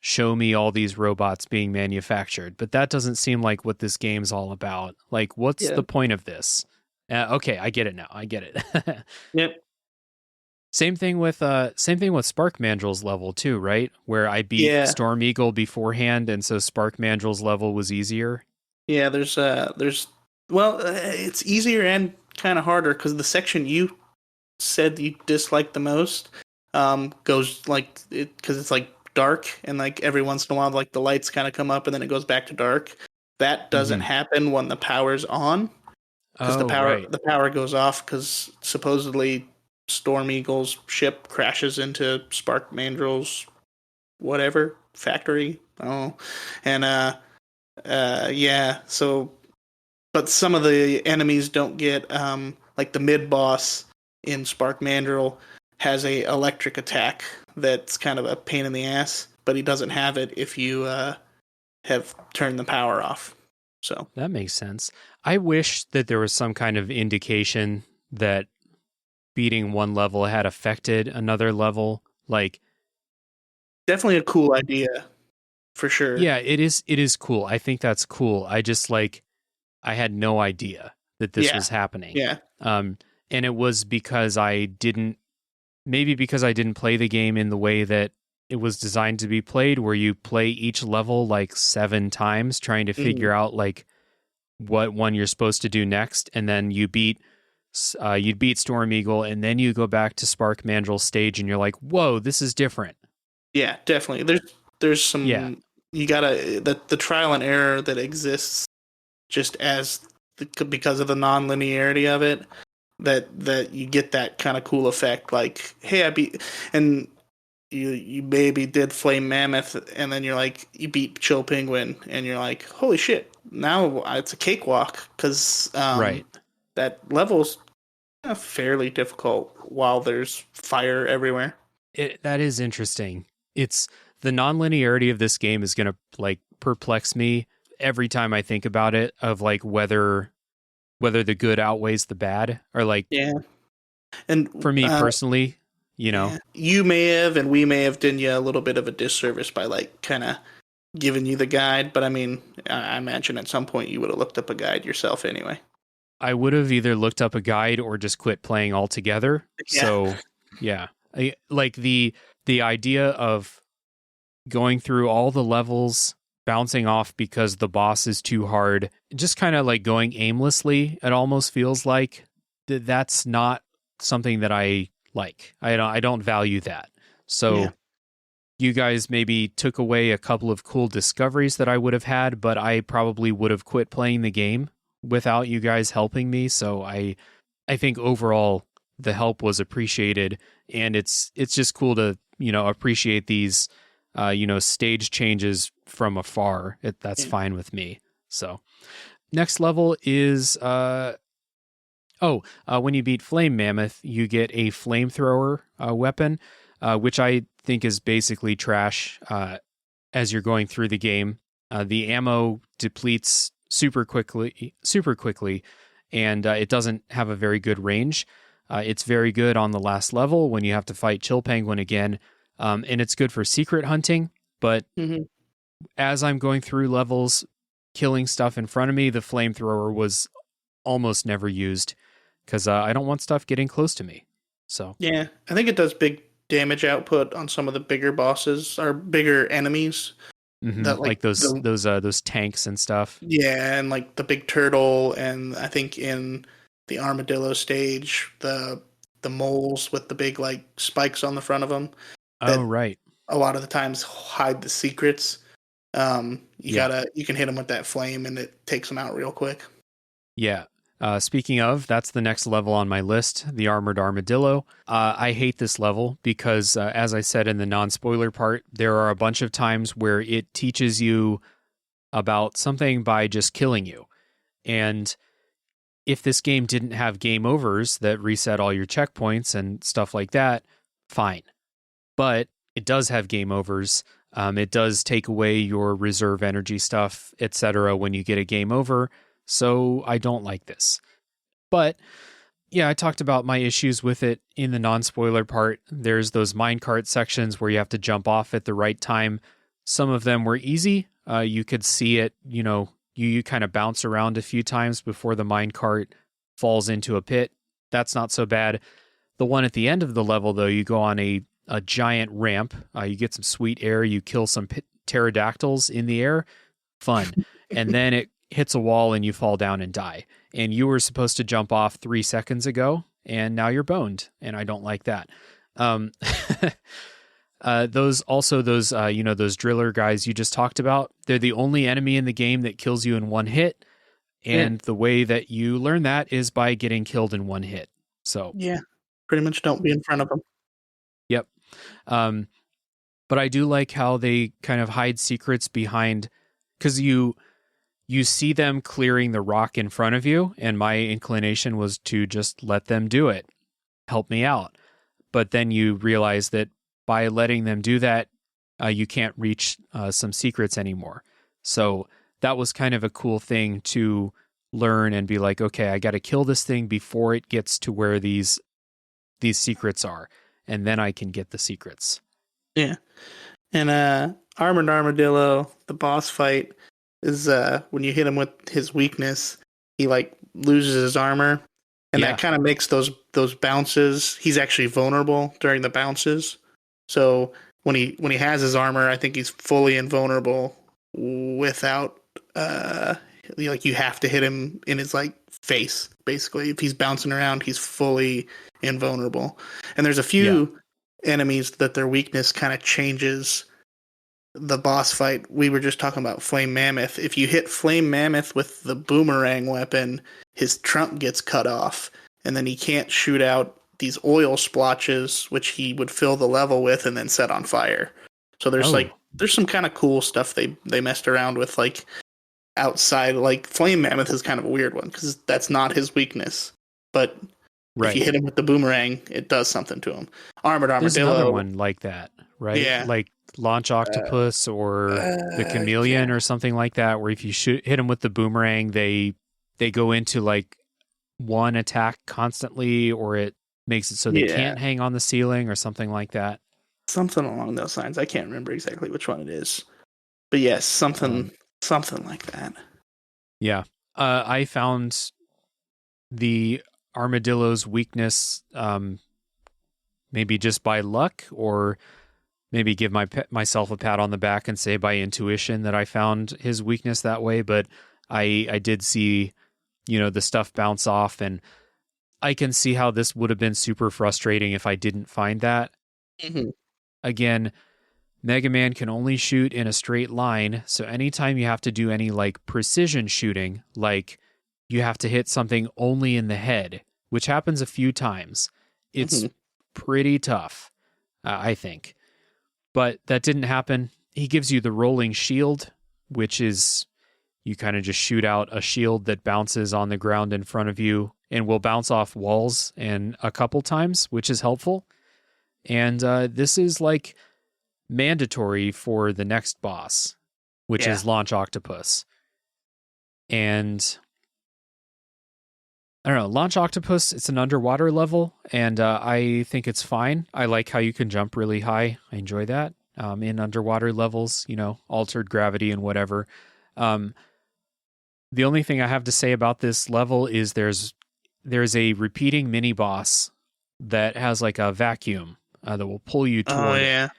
show me all these robots being manufactured? But that doesn't seem like what this game's all about. Like, what's the point of this? Okay, I get it now. I get it. Yep. Same thing with Spark Mandrill's level too, right? Where I beat Yeah, Storm Eagle beforehand, and so Spark Mandrill's level was easier. yeah. It's easier and kind of harder because the section you said you disliked the most goes like it because it's like dark and like every once in a while like the lights kind of come up and then it goes back to dark. That doesn't Hmm. happen when the power's on because Oh, right. the power goes off because supposedly Storm Eagle's ship crashes into Spark Mandrill's whatever factory. I don't know. And yeah, so but some of the enemies don't get like the mid boss in Spark Mandrill has a electric attack that's kind of a pain in the ass, but he doesn't have it if you have turned the power off. So That makes sense. I wish that there was some kind of indication that beating one level had affected another level. Like, definitely a cool idea for sure. yeah, it is cool. I think that's cool. I just like I had no idea that this Yeah, was happening. yeah. Um, and it was because maybe because I didn't play the game in the way that it was designed to be played, where you play each level like 7 times trying to Mm, figure out like what one you're supposed to do next, and then you'd beat Storm Eagle, and then you go back to Spark Mandrill stage, and you're like, whoa, this is different. yeah, definitely. There's Yeah, some you gotta the trial and error that exists just because of the non-linearity of it that you get that kind of cool effect like hey I beat and you maybe did Flame Mammoth and then you're like you beat Chill Penguin and you're like holy shit now it's a cakewalk because right. that level's fairly difficult while there's fire everywhere. That is interesting. It's the nonlinearity of this game is going to like perplex me every time I think about it, of like whether the good outweighs the bad, or like Yeah, and for me personally, you know. yeah, you may have and we may have done you a little bit of a disservice by like kind of giving you the guide, but I mean, I imagine at some point you would have looked up a guide yourself anyway. I would have either looked up a guide or just quit playing altogether. Yeah. So, yeah. Like the idea of going through all the levels, bouncing off because the boss is too hard, just kind of like going aimlessly, it almost feels like that's not something that I like. I don't value that. Yeah. So, you guys maybe took away a couple of cool discoveries that I would have had, but I probably would have quit playing the game without you guys helping me. So I think overall the help was appreciated, and it's just cool to, appreciate these stage changes from afar. That's Yeah. fine with me. So next level is when you beat Flame Mammoth, you get a flamethrower weapon, which I think is basically trash as you're going through the game. The ammo depletes super quickly, and it doesn't have a very good range. It's very good on the last level when you have to fight Chill Penguin again, and it's good for secret hunting. But Hmm. as I'm going through levels, killing stuff in front of me, the flamethrower was almost never used because I don't want stuff getting close to me. So, Yeah. I think it does big damage output on some of the bigger bosses or bigger enemies that like like those the those tanks and stuff. yeah, and like the big turtle and I think in the armadillo stage, the moles with the big like spikes on the front of them Oh, that right. a lot of the times hide the secrets. Yeah. You can hit them with that flame and it takes them out real quick. Yeah. Speaking of, that's the next level on my list, the Armored Armadillo. I hate this level because, as I said in the non spoiler part, there are a bunch of times where it teaches you about something by just killing you. And if this game didn't have game overs that reset all your checkpoints and stuff like that, fine. But it does have game overs. It does take away your reserve energy stuff, etc. when you get a game over. So I don't like this. But yeah, I talked about my issues with it in the non-spoiler part. There's those minecart sections where you have to jump off at the right time. Some of them were easy. You could see it, you kind of bounce around a few times before the minecart falls into a pit. That's not so bad. The one at the end of the level, though, you go on a giant ramp. You get some sweet air. You kill some pterodactyls in the air. Fun. And then it hits a wall and you fall down and die. And you were supposed to jump off 3 seconds ago, and now you're boned. And I don't like that. Those driller guys you just talked about, they're the only enemy in the game that kills you in one hit. And the way that you learn that is by getting killed in one hit. So yeah, pretty much don't be in front of them. Yep. But I do like how they kind of hide secrets behind, because you see them clearing the rock in front of you, and my inclination was to just let them do it. Help me out. But then you realize that by letting them do that, you can't reach some secrets anymore. So that was kind of a cool thing to learn and be like, okay, I got to kill this thing before it gets to where these secrets are, and then I can get the secrets. Yeah. And Armored Armadillo, the boss fight, is when you hit him with his weakness, he like loses his armor, and that kind of makes those bounces. He's actually vulnerable during the bounces. So when he has his armor, I think he's fully invulnerable without like you have to hit him in his like face. Basically, if he's bouncing around, he's fully invulnerable. And there's a few enemies that their weakness kind of changes the boss fight. We were just talking about Flame Mammoth. If you hit Flame Mammoth with the boomerang weapon, his trunk gets cut off, and then he can't shoot out these oil splotches, which he would fill the level with and then set on fire. So there's there's some kind of cool stuff they messed around with, like outside. Like Flame Mammoth is kind of a weird one because that's not his weakness, but if you hit him with the boomerang, it does something to him. Armored Armadillo. There's another one like that, right? Yeah. Like Launch Octopus or the Chameleon or something like that, where if you hit them with the boomerang, they go into like one attack constantly, or it makes it so they can't hang on the ceiling or something like that. Something along those lines. I can't remember exactly which one it is. But yes, something like that. Yeah. I found the armadillo's weakness maybe just by luck, or maybe give myself a pat on the back and say by intuition that I found his weakness that way. But I did see, the stuff bounce off, and I can see how this would have been super frustrating if I didn't find that. Mm-hmm. Again, Mega Man can only shoot in a straight line, so anytime you have to do any like precision shooting, like you have to hit something only in the head, which happens a few times, it's pretty tough, I think. But that didn't happen. He gives you the rolling shield, which is you kind of just shoot out a shield that bounces on the ground in front of you and will bounce off walls and a couple times, which is helpful. And this is like mandatory for the next boss, which is Launch Octopus. And I don't know, Launch Octopus, it's an underwater level, and I think it's fine. I like how you can jump really high. I enjoy that in underwater levels, altered gravity and whatever. The only thing I have to say about this level is there's a repeating mini boss that has like a vacuum that will pull you toward it.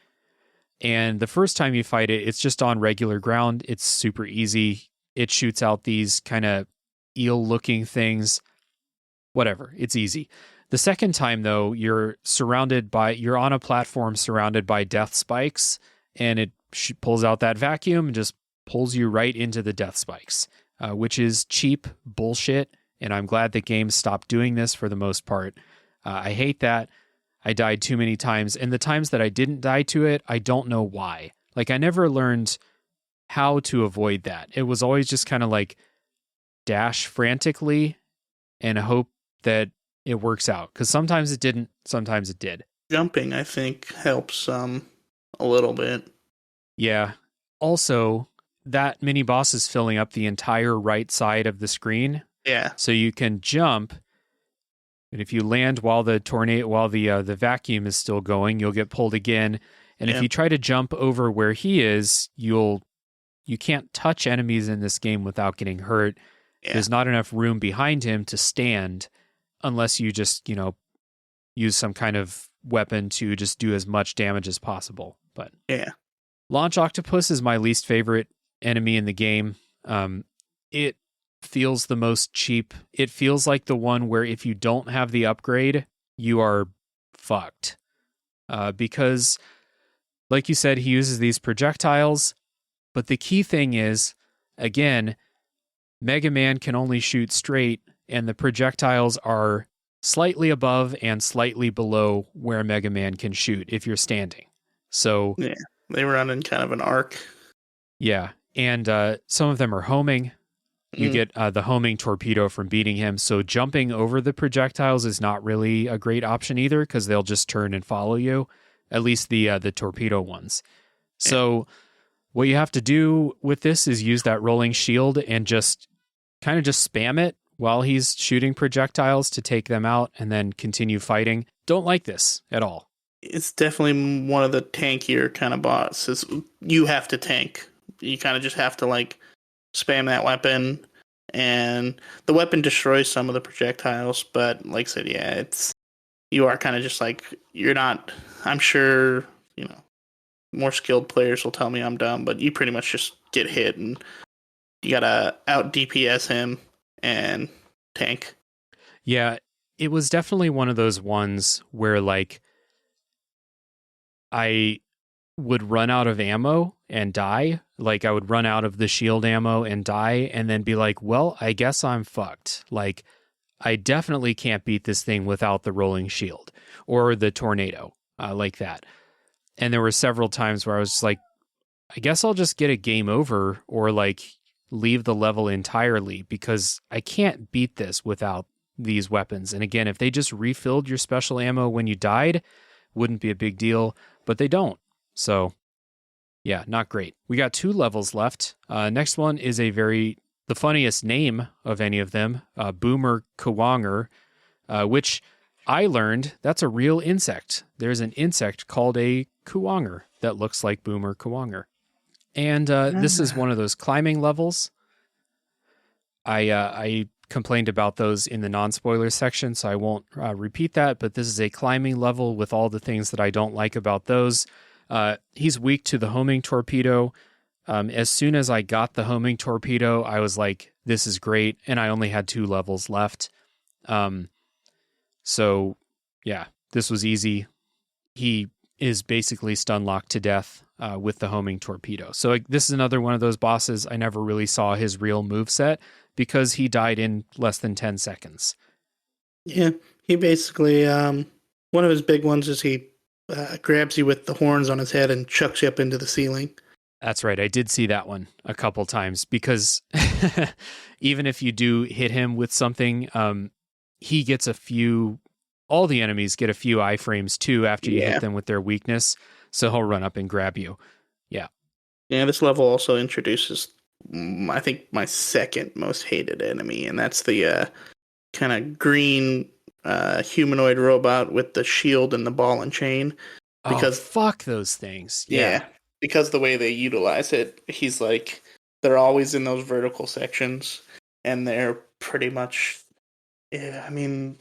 And the first time you fight it, it's just on regular ground. It's super easy. It shoots out these kind of eel-looking things. Whatever, it's easy. The second time, though, you're on a platform surrounded by death spikes, and it pulls out that vacuum and just pulls you right into the death spikes, which is cheap bullshit, and I'm glad that games stopped doing this for the most part. I hate that. I died too many times, and the times that I didn't die to it, I don't know why. Like, I never learned how to avoid that. It was always just kind of like dash frantically and hope that it works out, because sometimes it didn't, sometimes it did. Jumping, I think, helps a little bit. Yeah. Also, that mini boss is filling up the entire right side of the screen. Yeah. So you can jump, and if you land while the vacuum is still going, you'll get pulled again. And if you try to jump over where he is, you can't touch enemies in this game without getting hurt. Yeah. There's not enough room behind him to stand unless you just, use some kind of weapon to just do as much damage as possible. But Yeah. Launch Octopus is my least favorite enemy in the game. It feels the most cheap. It feels like the one where if you don't have the upgrade, you are fucked. Because, like you said, he uses these projectiles. But the key thing is, again, Mega Man can only shoot straight, and the projectiles are slightly above and slightly below where Mega Man can shoot if you're standing. So Yeah. They run in kind of an arc. yeah, and some of them are homing. You get the homing torpedo from beating him. So jumping over the projectiles is not really a great option either because they'll just turn and follow you, at least the torpedo ones. So what you have to do with this is use that rolling shield and just kind of just spam it while he's shooting projectiles to take them out and then continue fighting. Don't like this at all. It's definitely one of the tankier kind of bosses. You have to tank. You kind of just have to like spam that weapon, and the weapon destroys some of the projectiles, but like I said, yeah, it's you are kind of just like you're not. I'm sure more skilled players will tell me I'm dumb, but you pretty much just get hit and you gotta out DPS him and tank. Yeah, it was definitely one of those ones where like I would run out of ammo and die. Like I would run out of the shield ammo and die and then be like, well, I guess I'm fucked. Like I definitely can't beat this thing without the rolling shield or the tornado like that. And there were several times where I was just like, I guess I'll just get a game over or like leave the level entirely because I can't beat this without these weapons. And again, if they just refilled your special ammo when you died, wouldn't be a big deal, but they don't. So yeah, not great. We got 2 levels left. Next one is the funniest name of any of them, Boomer Kawanger, which I learned that's a real insect. There's an insect called a Kawanger that looks like Boomer Kawanger. And this is one of those climbing levels. I complained about those in the non-spoiler section, so I won't repeat that, but this is a climbing level with all the things that I don't like about those. He's weak to the homing torpedo. As soon as I got the homing torpedo, I was like, this is great, and I only had 2 levels left. So, yeah, this was easy. He is basically stun locked to death with the homing torpedo. So this is another one of those bosses I never really saw his real moveset because he died in less than 10 seconds. Yeah, he basically, one of his big ones is he grabs you with the horns on his head and chucks you up into the ceiling. That's right. I did see that one a couple times because even if you do hit him with something, he gets all the enemies get a few iframes too after you hit them with their weakness. So he'll run up and grab you. Yeah. Yeah, this level also introduces, I think, my second most hated enemy, and that's the kind of green humanoid robot with the shield and the ball and chain. Because fuck those things. Yeah. Because the way they utilize it, he's like, they're always in those vertical sections, and they're pretty much, I mean,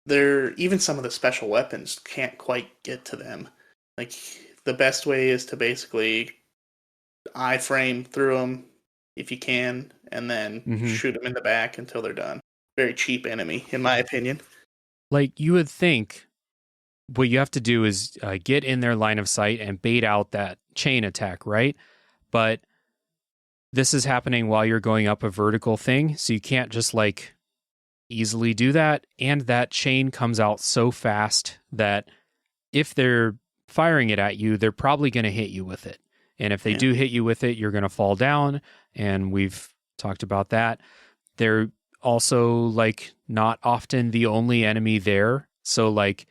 even some of the special weapons can't quite get to them. Like, the best way is to basically iframe through them if you can, and then shoot them in the back until they're done. Very cheap enemy, in my opinion. Like, you would think what you have to do is get in their line of sight and bait out that chain attack, right? But this is happening while you're going up a vertical thing, so you can't just like easily do that. And that chain comes out so fast that if they're firing it at you, they're probably going to hit you with it. And if they do hit you with it, you're going to fall down. And we've talked about that. They're also like not often the only enemy there. So like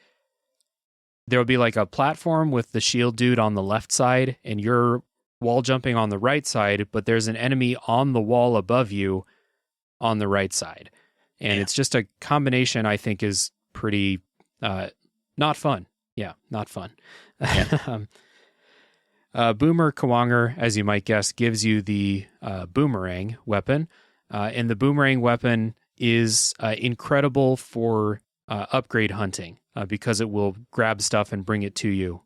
there'll be like a platform with the shield dude on the left side and you're wall jumping on the right side, but there's an enemy on the wall above you on the right side. And it's just a combination I think is pretty not fun. Yeah, not fun. Yeah. Boomer Kawanger, as you might guess, gives you the boomerang weapon. And the boomerang weapon is incredible for upgrade hunting because it will grab stuff and bring it to you.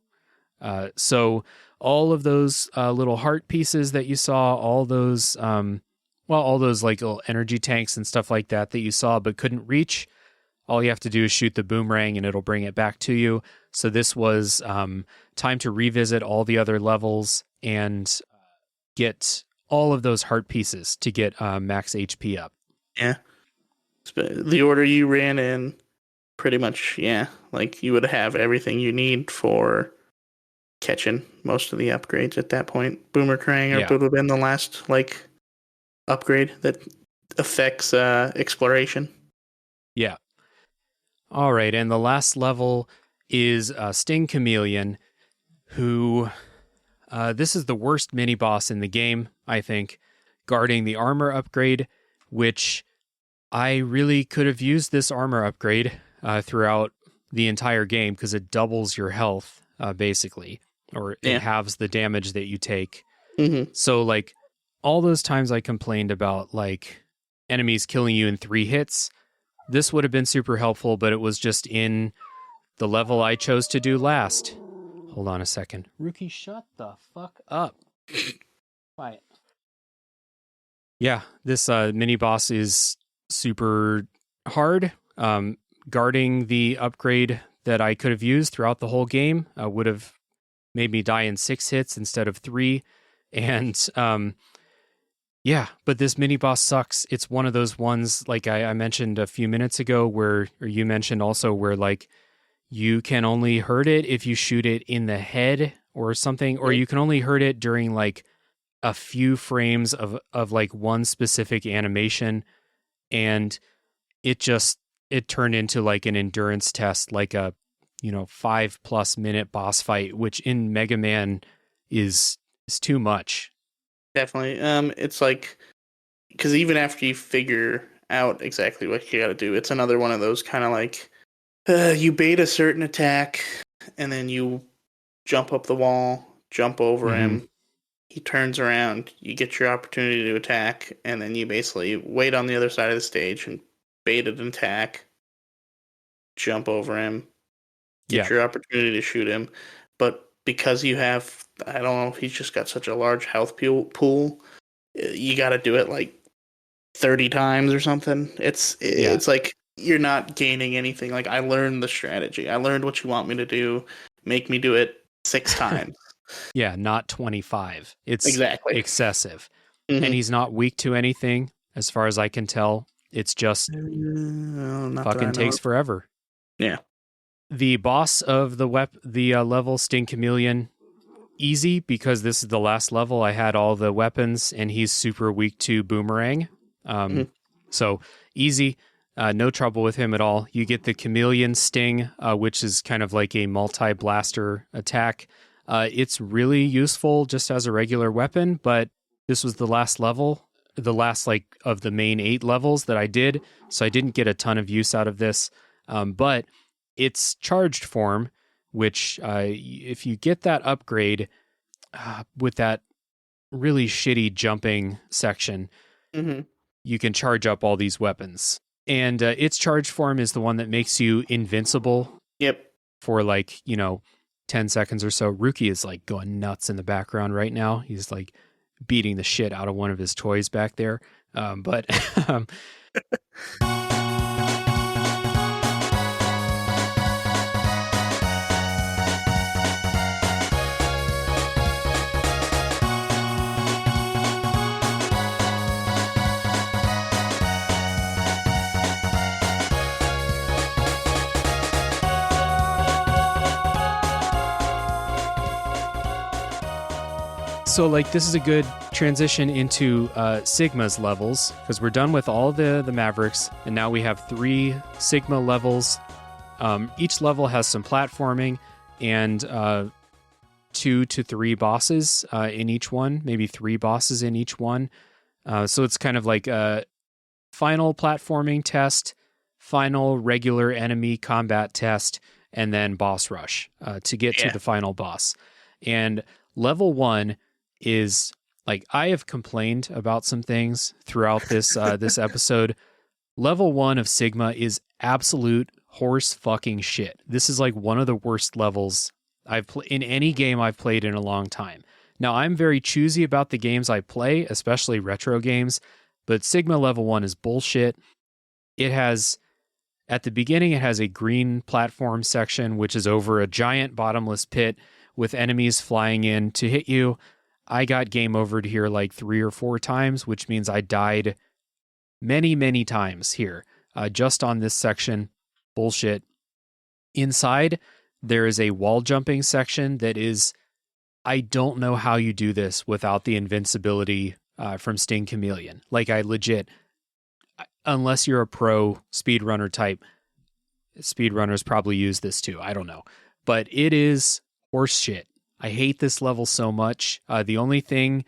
So all of those little heart pieces that you saw, all those like little energy tanks and stuff like that you saw but couldn't reach, all you have to do is shoot the boomerang and it'll bring it back to you. So this was time to revisit all the other levels and get all of those heart pieces to get max HP up. Yeah. The order you ran in, pretty much, yeah. Like, you would have everything you need for catching most of the upgrades at that point. Boomerang would have been the last, like, upgrade that affects exploration. Yeah. All right, and the last level is Sting Chameleon, who this is the worst mini boss in the game, I think, guarding the armor upgrade, which I really could have used this armor upgrade throughout the entire game because it doubles your health, basically, or it halves the damage that you take. Mm-hmm. So, like, all those times I complained about, like, enemies killing you in 3 hits, this would have been super helpful, but it was just in the level I chose to do last. Hold on a second. Rookie, shut the fuck up. Quiet. Yeah, this mini boss is super hard. Guarding the upgrade that I could have used throughout the whole game would have made me die in 6 hits instead of 3. And yeah, but this mini boss sucks. It's one of those ones, like I mentioned a few minutes ago, or you mentioned also, where like you can only hurt it if you shoot it in the head or something, or you can only hurt it during like a few frames of like one specific animation, and it turned into like an endurance test, like a 5+ minute boss fight, which in Mega Man is too much. Definitely. It's like, because even after you figure out exactly what you got to do, it's another one of those kind of like, you bait a certain attack, and then you jump up the wall, jump over him, he turns around, you get your opportunity to attack, and then you basically wait on the other side of the stage and bait an attack, jump over him, get your opportunity to shoot him. But because you have, I don't know if he's just got such a large health pool, you got to do it like 30 times or something. It's like you're not gaining anything. Like, I learned the strategy. I learned what you want me to do. Make me do it 6 times. Yeah, not 25. It's exactly excessive. And he's not weak to anything, as far as I can tell. It's just fucking takes forever. Yeah. The boss of the level, Sting Chameleon, easy because this is the last level. I had all the weapons, and he's super weak to boomerang. So easy, no trouble with him at all. You get the Chameleon Sting, which is kind of like a multi-blaster attack. It's really useful just as a regular weapon, but this was the last level, the last like of the main 8 levels that I did, so I didn't get a ton of use out of this. But its charged form, which if you get that upgrade with that really shitty jumping section, you can charge up all these weapons. And its charged form is the one that makes you invincible. Yep. For like, 10 seconds or so. Rookie is like going nuts in the background right now. He's like beating the shit out of one of his toys back there. But so like this is a good transition into Sigma's levels, because we're done with all the Mavericks, and now we have 3 Sigma levels. Each level has some platforming and 2 to 3 bosses in each one, maybe 3 bosses in each one. So it's kind of like a final platforming test, final regular enemy combat test, and then boss rush to get to the final boss. And level 1 is like, I have complained about some things throughout this this episode. Level 1 of Sigma is absolute horse fucking shit. This is like one of the worst levels in any game I've played in a long time. Now, I'm very choosy about the games I play, especially retro games, but Sigma Level 1 is bullshit. It has, at the beginning, it has a green platform section, which is over a giant bottomless pit with enemies flying in to hit you. I got game overed here like 3 or 4 times, which means I died many, many times here, just on this section. Bullshit. Inside, there is a wall jumping section that is, I don't know how you do this without the invincibility from Sting Chameleon. Like, I legit, unless you're a pro speedrunner type, speedrunners probably use this too. I don't know. But it is horse shit. I hate this level so much. The only thing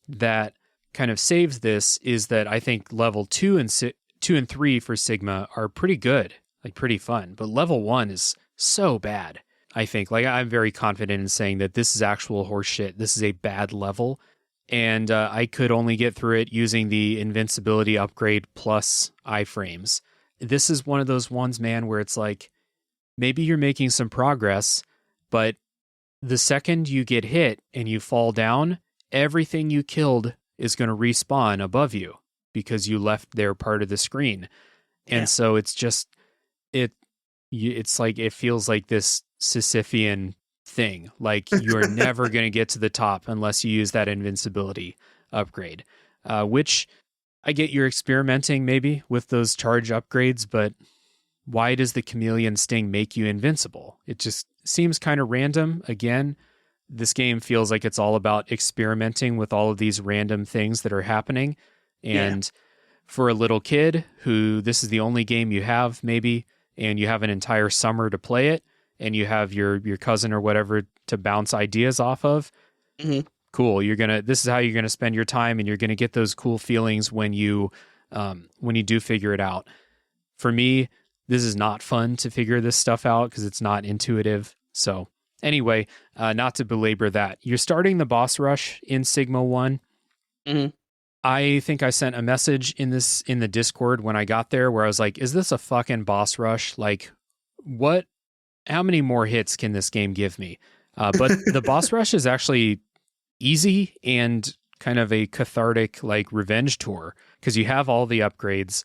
that kind of saves this is that I think level 2 and 3 for Sigma are pretty good, like pretty fun. But level 1 is so bad. I think, like, I'm very confident in saying that this is actual horse shit. This is a bad level. And I could only get through it using the invincibility upgrade plus iframes. This is one of those ones, man, where it's like, maybe you're making some progress, but the second you get hit and you fall down, everything you killed is going to respawn above you because you left their part of the screen. And so it's just, it's like, it feels like this Sisyphean thing. Like, you're never going to get to the top unless you use that invincibility upgrade, which I get you're experimenting maybe with those charge upgrades, but why does the chameleon sting make you invincible? It just seems kind of random. Again, this game feels like it's all about experimenting with all of these random things that are happening. And for a little kid who this is the only game you have maybe, and you have an entire summer to play it, and you have your cousin or whatever to bounce ideas off of, cool. This is how you're gonna spend your time, and you're gonna get those cool feelings when you do figure it out. For me, this is not fun to figure this stuff out because it's not intuitive. So anyway, not to belabor that, you're starting the boss rush in Sigma 1. I think I sent a message in the Discord when I got there where I was like, is this a fucking boss rush? Like, what? How many more hits can this game give me? But the boss rush is actually easy and kind of a cathartic, like, revenge tour because you have all the upgrades.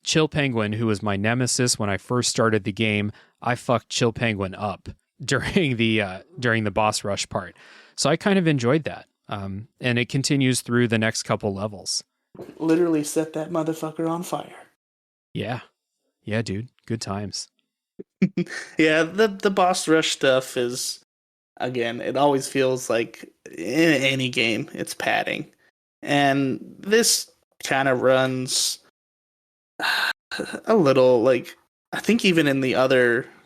Chill Penguin, who was my nemesis when I first started the game, I fucked Chill Penguin up during the boss rush part. So I kind of enjoyed that. And it continues through the next couple levels. Literally set that motherfucker on fire. Yeah. Yeah, dude. Good times. Yeah, the boss rush stuff is, again, it always feels like in any game, it's padding. And this kind of runs a little, like, I think even in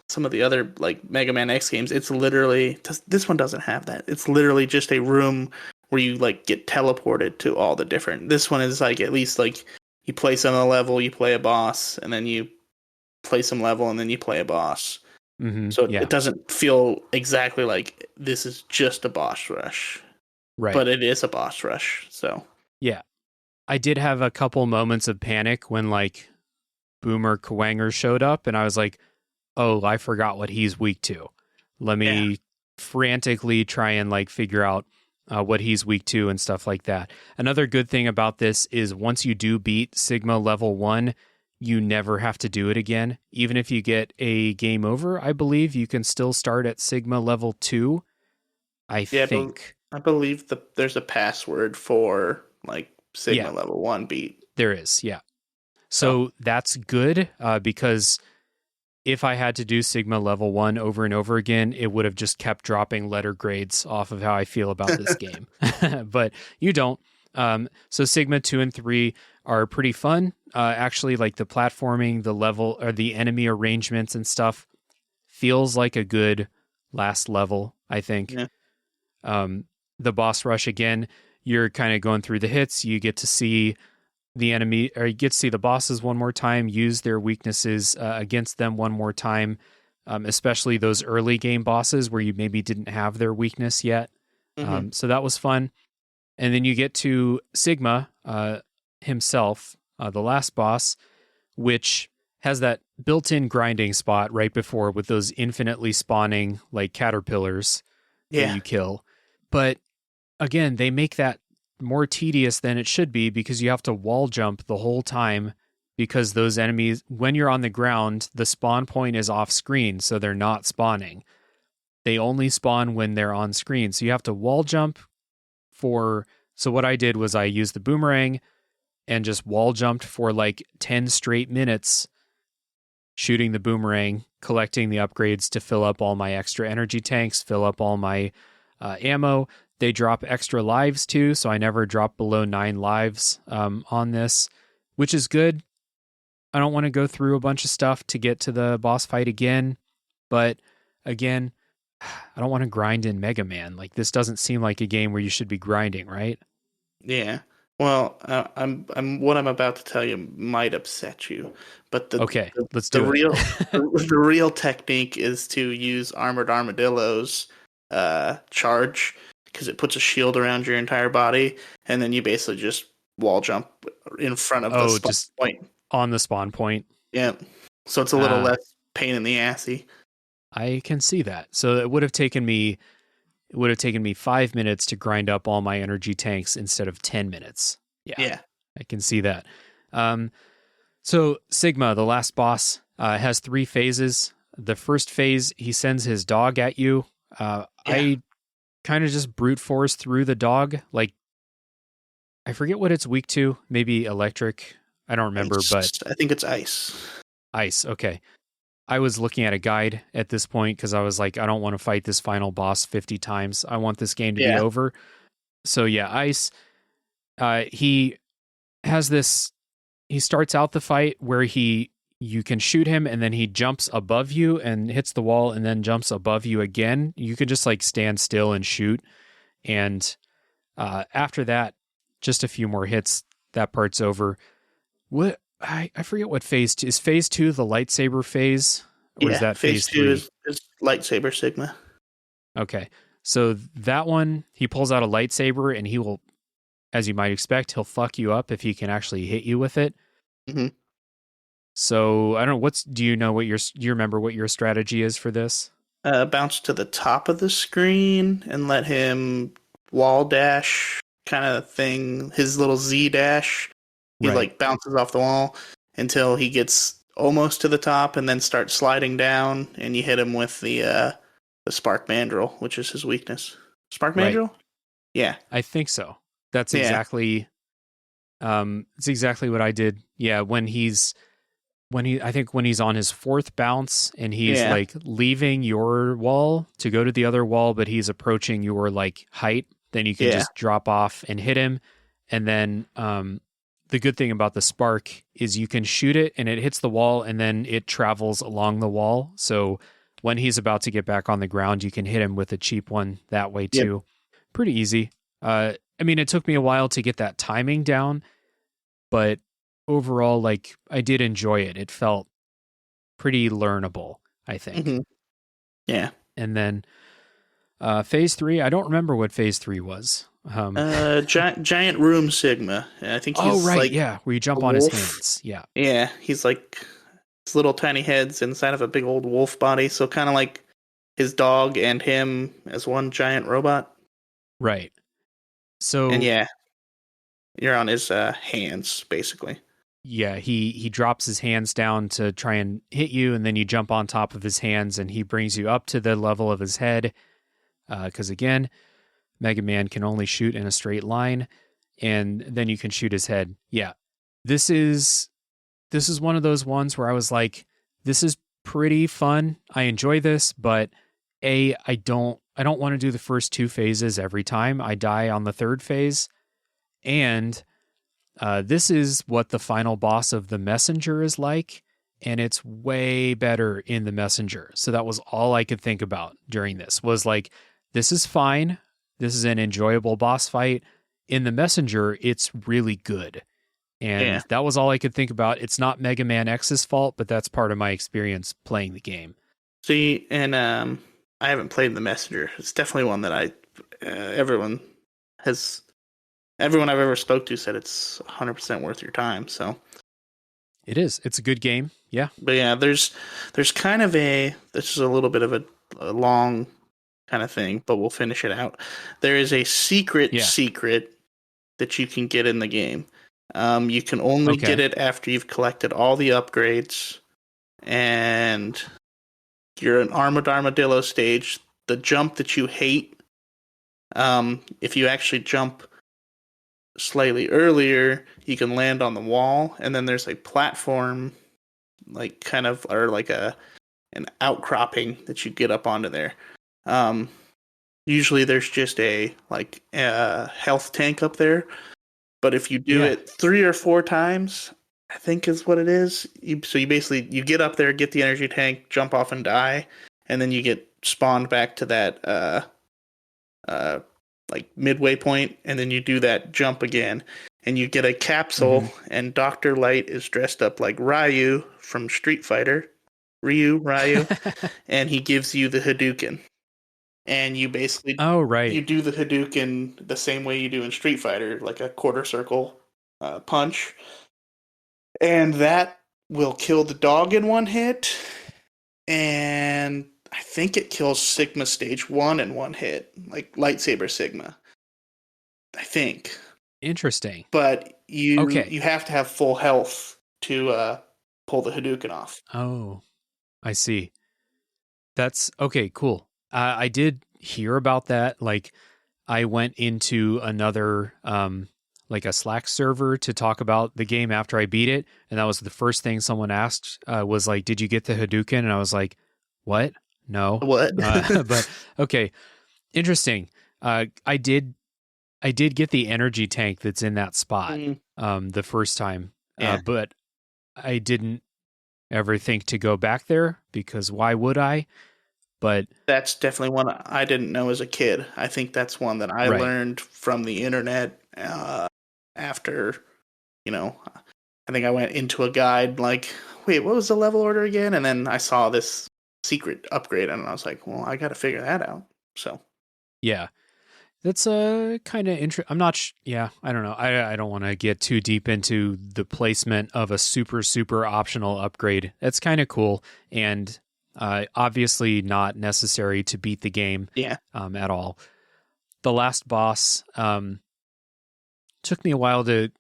some of the other, like, Mega Man X games, it's literally, this one doesn't have that. It's literally just a room where you, like, get teleported to all the different, this one is, like, at least, like, you play some of the level, you play a boss, and then you play some level, and then you play a boss. So it doesn't feel exactly like this is just a boss rush. Right. But it is a boss rush, so. Yeah. I did have a couple moments of panic when, like, Boomer Kawanger showed up, and I was like, oh, I forgot what he's weak to. Let me frantically try and, like, figure out what he's weak to and stuff like that. Another good thing about this is once you do beat Sigma level 1, you never have to do it again. Even if you get a game over, I believe you can still start at Sigma level 2. I think. I believe there's a password for, like, Sigma level 1 beat. There is, yeah. So that's good because if I had to do Sigma level 1 over and over again, it would have just kept dropping letter grades off of how I feel about this game. But you don't. So Sigma 2 and 3 are pretty fun. Actually, like, the platforming, the level, or the enemy arrangements and stuff feels like a good last level, I think. Yeah. The boss rush, again, you're kind of going through the hits. You get to see the enemy, or you get to see the bosses one more time, use their weaknesses against them one more time, especially those early game bosses where you maybe didn't have their weakness yet. So that was fun. And then you get to Sigma himself, the last boss, which has that built-in grinding spot right before with those infinitely spawning like caterpillars that Yeah. you kill. But again, they make that more tedious than it should be because you have to wall jump the whole time because those enemies, when you're on the ground, the spawn point is off screen, so they're not spawning. They only spawn when they're on screen. So you have to wall jump for. So what I did was I used the boomerang and just wall jumped for like 10 straight minutes, shooting the boomerang, collecting the upgrades to fill up all my extra energy tanks, fill up all my ammo. They drop extra lives too, so I never drop below 9 lives on this, which is good. I don't want to go through a bunch of stuff to get to the boss fight again, but again, I don't want to grind in Mega Man. Like, this doesn't seem like a game where you should be grinding, right? Yeah. Well, I'm what I'm about to tell you might upset you, but Okay, let's the do real it. the real technique is to use Armored Armadillo's charge, because it puts a shield around your entire body, and then you basically just wall jump in front of the Oh, spawn just point. on the spawn point. Yeah. So it's a little Ah, less pain in the assy. I can see that. So it would have taken me 5 minutes to grind up all my energy tanks instead of 10 minutes. Yeah, Yeah. I can see that. Um, so Sigma, the last boss, has 3 phases. The first phase, he sends his dog at you. Yeah. I kind of just brute force through the dog. Like, I forget what it's weak to. Maybe electric. I don't remember, but I think it's ice. ice. Okay. I was looking at a guide at this point because I was like, I don't want to fight this final boss 50 times. I want this game to be Yeah. over. So yeah, ice. He has this. He starts out the fight where you can shoot him and then he jumps above you and hits the wall and then jumps above you again. You can just like stand still and shoot. And after that, just a few more hits. That part's over. What I forget what phase 2 is. Phase 2 the lightsaber phase, or is Yeah. that Phase phase 2 3? is lightsaber Sigma. Okay, so that one he pulls out a lightsaber and he will, as you might expect, he'll fuck you up if he can actually hit you with it. Mm-hmm. So I don't know. Do you know what do you remember what your strategy is for this? Bounce to the top of the screen and let him wall dash kind of thing. His little Z dash. He Right, like bounces off the wall until he gets almost to the top and then starts sliding down, and you hit him with the spark mandrel, which is his weakness. Spark right. mandrel? Yeah. I think so. That's Yeah. exactly. It's exactly what I did. Yeah, I think when he's on his 4th bounce and he's Yeah. like leaving your wall to go to the other wall, but he's approaching your like height, then you can Yeah. just drop off and hit him. And then the good thing about the spark is you can shoot it and it hits the wall and then it travels along the wall. So when he's about to get back on the ground, you can hit him with a cheap one that way Yep. too. Pretty easy. I mean, it took me a while to get that timing down, but overall, like, I did enjoy it. It felt pretty learnable, I think. Mm-hmm. Yeah. And then phase 3, I don't remember what phase 3 was. Giant room Sigma. I think he's Right, like yeah, where you jump a on his wolf. hands. Yeah, Yeah, he's like his little tiny heads inside of a big old wolf body, so kind of like his dog and him as one giant robot. right. And So yeah, you're on his hands basically. yeah, he drops his hands down to try and hit you, and then you jump on top of his hands, and he brings you up to the level of his head. Because again, Mega Man can only shoot in a straight line, and then you can shoot his head. Yeah, this is one of those ones where I was like, this is pretty fun. I enjoy this, but I don't want to do the first 2 phases every time. I die on the 3rd phase, and this is what the final boss of the Messenger is like, and it's way better in the Messenger. So that was all I could think about during this was like, this is fine. This is an enjoyable boss fight. In the Messenger, it's really good. And Yeah. that was all I could think about. It's not Mega Man X's fault, but that's part of my experience playing the game. See, and I haven't played the Messenger. It's definitely one that everyone I've ever spoke to said it's 100% worth your time. So It is. It's a good game. Yeah. But yeah, there's kind of this is a little bit of a long kind of thing, but we'll finish it out. There is a Yeah. secret that you can get in the game. You can only get Okay. it after you've collected all the upgrades and you're an Armored Armadillo stage. The jump that you hate, if you actually jump slightly earlier, you can land on the wall, and then there's a platform, like kind of, or like an outcropping that you get up onto there. Um, Usually there's just a health tank up there, but if you do Yeah. it 3 or 4 times, I think is what it is. So you basically you get up there, get the energy tank, jump off and die, and then you get spawned back to that uh like midway point, and then you do that jump again, and you get a capsule, Hmm. and Dr. Light is dressed up like Ryu from Street Fighter, Ryu, and he gives you the Hadouken. And you basically Oh, right. you do the Hadouken the same way you do in Street Fighter, like a quarter circle punch, and that will kill the dog in one hit. And I think it kills Sigma Stage 1 in one hit, like Lightsaber Sigma. I think, Interesting. but you Okay. you have to have full health to pull the Hadouken off. Oh, I see. That's okay. Cool. I did hear about that. Like, I went into another, like a Slack server to talk about the game after I beat it, and that was the first thing someone asked. Was like, "Did you get the Hadouken?" And I was like, "What? No." What? But okay, interesting. I did. I did get the energy tank that's in that spot. Mm, The first time, yeah, but I didn't ever think to go back there because why would I? But that's definitely one I didn't know as a kid. I think that's one that I right. learned from the internet after, you know, I think I went into a guide like, wait, what was the level order again? And then I saw this secret upgrade, and I was like, well, I got to figure that out. So, Yeah. That's kind of interesting. I'm not. Yeah, I don't know. I don't want to get too deep into the placement of a super optional upgrade. That's kind of cool and obviously not necessary to beat the game yeah. at all. The last boss took me a while to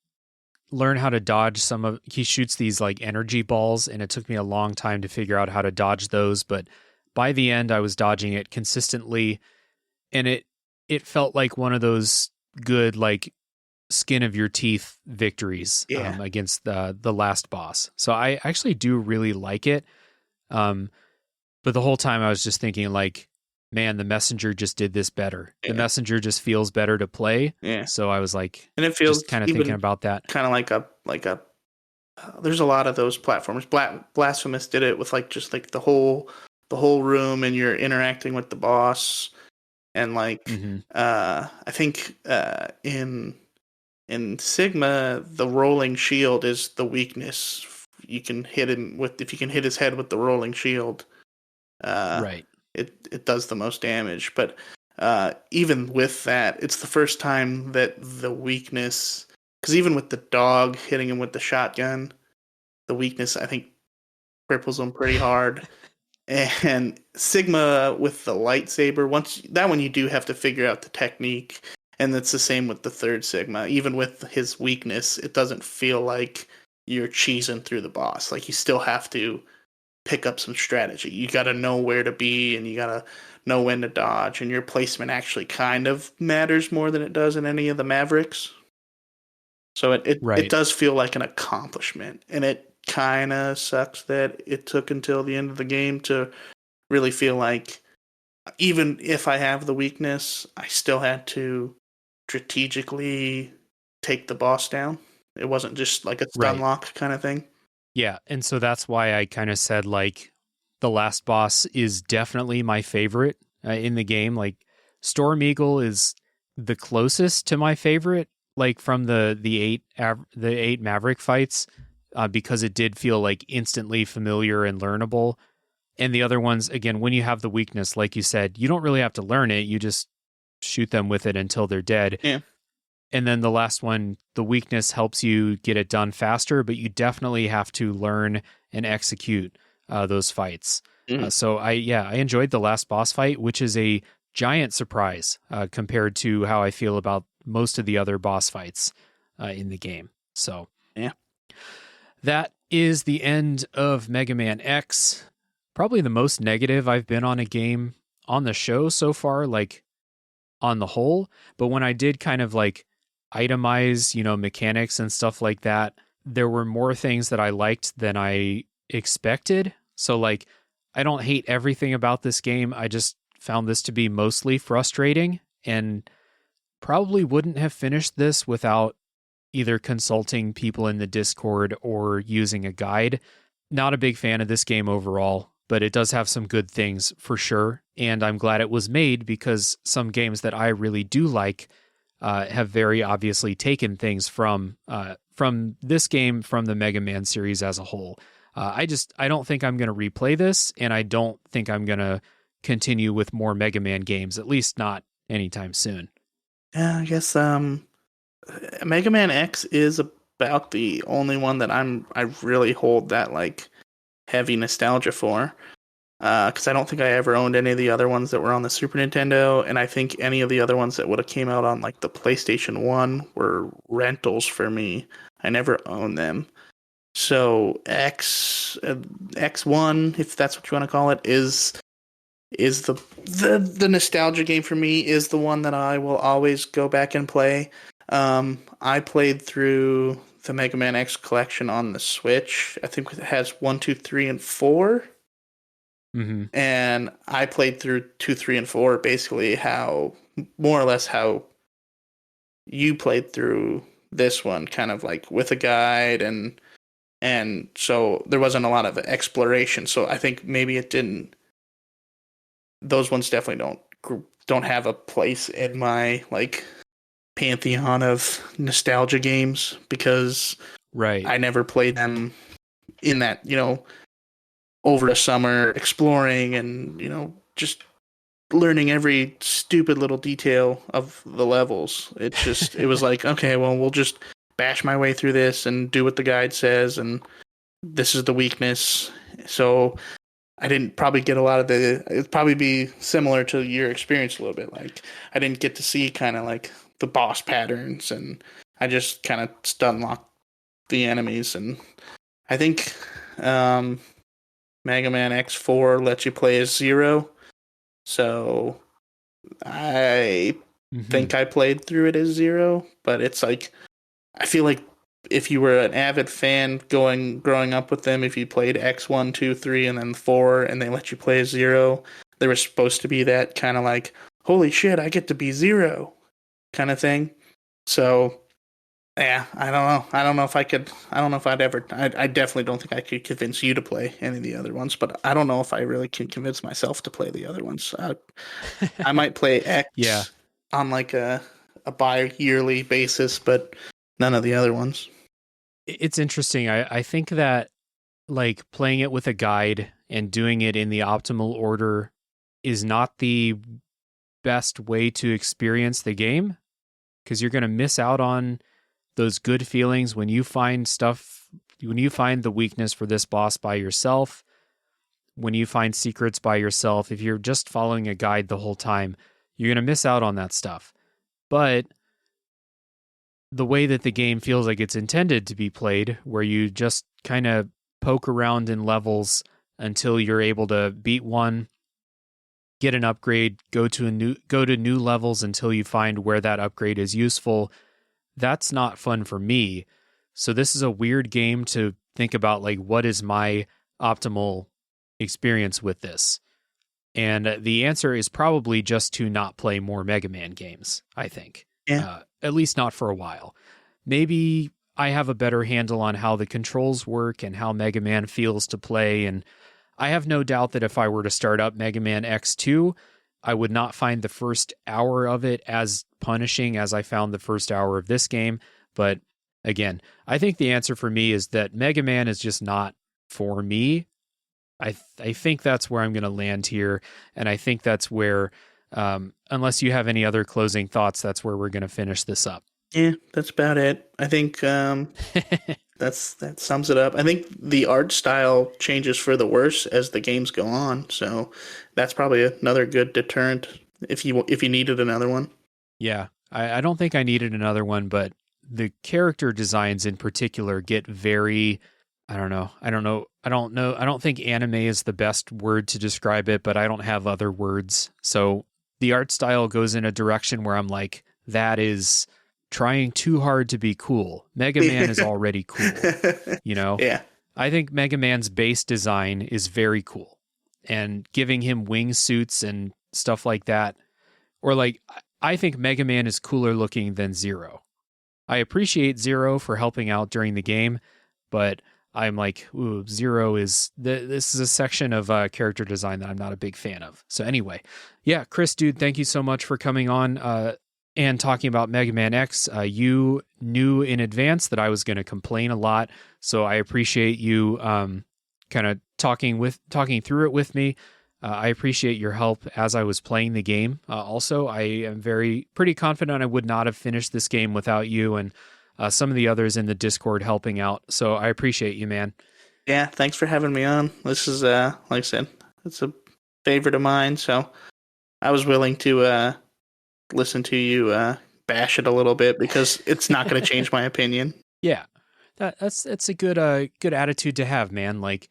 learn how to dodge some of. He shoots these like energy balls, and it took me a long time to figure out how to dodge those. But by the end, I was dodging it consistently, and it felt like one of those good like skin of your teeth victories Yeah. against the last boss. So I actually do really like it. Um, but the whole time I was just thinking like, man, the messenger just did this better. The Yeah. messenger just feels better to play. Yeah. So I was like, And it feels just kind of thinking even about that. kind of like a there's a lot of those platformers. Blasphemous did it with like just like the whole room, and you're interacting with the boss, and like Hmm. I think in Sigma the rolling shield is the weakness. You can hit him with if you can hit his head with the rolling shield, uh, Right. it does the most damage. But even with that, it's the first time that the weakness, because even with the dog hitting him with the shotgun, the weakness I think cripples him pretty hard. And Sigma with the lightsaber, once that one you do have to figure out the technique, and it's the same with the third Sigma. Even with his weakness, it doesn't feel like you're cheesing through the boss. Like you still have to pick up some strategy. You got to know where to be, and you got to know when to dodge, and your placement actually kind of matters more than it does in any of the Mavericks. So it Right. does feel like an accomplishment, and it kind of sucks that it took until the end of the game to really feel like even if I have the weakness, I still had to strategically take the boss down. It wasn't just like a stun Right. lock kind of thing. Yeah. And so that's why I kind of said like the last boss is definitely my favorite in the game. Like Storm Eagle is the closest to my favorite, like from the eight Maverick fights, because it did feel like instantly familiar and learnable. And the other ones, again, when you have the weakness, like you said, you don't really have to learn it. You just shoot them with it until they're dead. Yeah. And then the last one, the weakness helps you get it done faster, but you definitely have to learn and execute those fights. Mm. So I enjoyed the last boss fight, which is a giant surprise compared to how I feel about most of the other boss fights in the game. So Yeah. that is the end of Mega Man X. Probably the most negative I've been on a game on the show so far, like on the whole. But when I did kind of like itemize, mechanics and stuff like that, there were more things that I liked than I expected. So like, I don't hate everything about this game. I just found this to be mostly frustrating and probably wouldn't have finished this without either consulting people in the Discord or using a guide. Not a big fan of this game overall, but it does have some good things for sure. And I'm glad it was made because some games that I really do like have very obviously taken things from this game, from the Mega Man series as a whole. I don't think I'm going to replay this, and I don't think I'm going to continue with more Mega Man games, at least not anytime soon. Yeah, I guess Mega Man X is about the only one that I really hold that like heavy nostalgia for. Because I don't think I ever owned any of the other ones that were on the Super Nintendo, and I think any of the other ones that would have came out on like the PlayStation 1 were rentals for me. I never owned them. So X1, if that's what you want to call it, is the nostalgia game for me, is the one that I will always go back and play. I played through the Mega Man X collection on the Switch. I think it has 1, 2, 3, and 4. Mm-hmm. And I played through 2, 3, and 4 basically how, more or less how you played through this one, kind of like with a guide, and so there wasn't a lot of exploration. So I think maybe it didn't. Those ones definitely don't have a place in my like pantheon of nostalgia games because Right. I never played them in that, over a summer exploring and, just learning every stupid little detail of the levels. It was like, okay, well, we'll just bash my way through this and do what the guide says, and this is the weakness. So I didn't probably get a lot of it'd probably be similar to your experience a little bit. Like, I didn't get to see kind of like the boss patterns, and I just kind of stun locked the enemies. And I think Mega Man X4 lets you play as Zero. So I think I played through it as Zero, but it's like, I feel like if you were an avid fan growing up with them, if you played X1, 2, 3, and then 4, and they let you play as Zero, there was supposed to be that kind of like, holy shit, I get to be Zero kind of thing. So yeah, I don't know. I don't know if I could. I don't know if I'd ever. I definitely don't think I could convince you to play any of the other ones. But I don't know if I really can convince myself to play the other ones. I might play X Yeah. on like a bi-yearly basis, but none of the other ones. It's interesting. I think that like playing it with a guide and doing it in the optimal order is not the best way to experience the game, because you're going to miss out on those good feelings when you find the weakness for this boss by yourself, when you find secrets by yourself. If you're just following a guide the whole time, you're going to miss out on that stuff. But the way that the game feels like it's intended to be played, where you just kind of poke around in levels until you're able to beat one, get an upgrade, go to new levels until you find where that upgrade is useful. That's not fun for me. So this is a weird game to think about, like, what is my optimal experience with this? And the answer is probably just to not play more Mega Man games, I think. Yeah. At least not for a while. Maybe I have a better handle on how the controls work and how Mega Man feels to play, and I have no doubt that if I were to start up Mega Man X2, I would not find the first hour of it as punishing as I found the first hour of this game. But again, I think the answer for me is that Mega Man is just not for me. I think that's where I'm going to land here. And I think that's where, unless you have any other closing thoughts, that's where we're going to finish this up. Yeah, that's about it. I think that sums it up. I think the art style changes for the worse as the games go on, so that's probably another good deterrent if you needed another one. Yeah, I don't think I needed another one, but the character designs in particular get very, I don't know. I don't know. I don't know. I don't think anime is the best word to describe it, but I don't have other words. So the art style goes in a direction where I'm like, that is trying too hard to be cool. Mega Man is already cool, you know? Yeah. I think Mega Man's base design is very cool. And giving him wingsuits and stuff like that, or like, I think Mega Man is cooler looking than Zero. I appreciate Zero for helping out during the game, but I'm like, ooh, Zero is this is a section of character design that I'm not a big fan of. So anyway, yeah, Chris, dude, thank you so much for coming on and talking about Mega Man X. You knew in advance that I was going to complain a lot, so I appreciate you kind of talking through it with me. I appreciate your help as I was playing the game. Also, I am pretty confident I would not have finished this game without you and some of the others in the Discord helping out. So I appreciate you, man. Yeah, thanks for having me on. This is like I said, it's a favorite of mine, so I was willing to listen to you bash it a little bit because it's not going to change my opinion. Yeah, that's a good attitude to have, man. Like,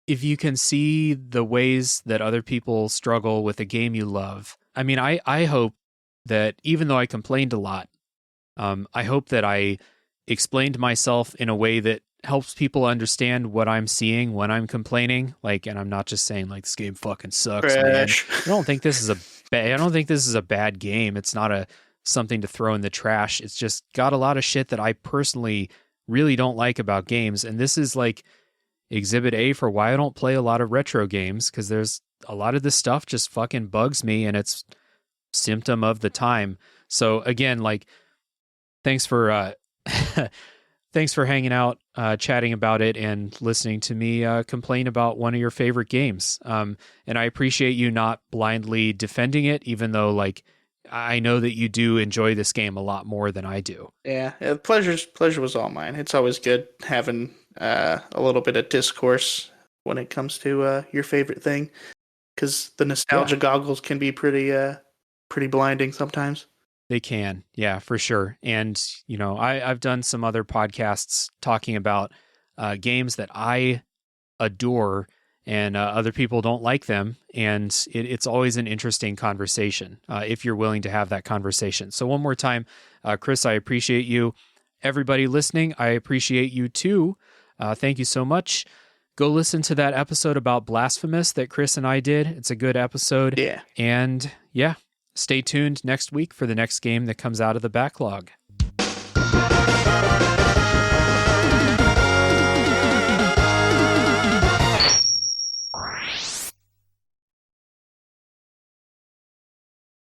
if you can see the ways that other people struggle with a game you love, I mean, I hope that even though I complained a lot, I hope that I explained myself in a way that helps people understand what I'm seeing when I'm complaining. Like, and I'm not just saying like this game fucking sucks, man. Trash. I don't think this is I don't think this is a bad game. It's not something to throw in the trash. It's just got a lot of shit that I personally really don't like about games, and this is like exhibit A for why I don't play a lot of retro games, because there's a lot of this stuff just fucking bugs me and it's symptom of the time. So again, like, thanks for thanks for hanging out, chatting about it and listening to me complain about one of your favorite games. And I appreciate you not blindly defending it, even though like I know that you do enjoy this game a lot more than I do. Yeah, pleasure was all mine. It's always good having a little bit of discourse when it comes to your favorite thing, because the nostalgia Yeah. goggles can be pretty blinding sometimes. They can, yeah, for sure. And you know, I've done some other podcasts talking about games that I adore, and other people don't like them, and it's always an interesting conversation if you're willing to have that conversation. So one more time, Chris, I appreciate you. Everybody listening, I appreciate you too. Thank you so much. Go listen to that episode about Blasphemous that Chris and I did. It's a good episode. Yeah. And yeah, stay tuned next week for the next game that comes out of the backlog.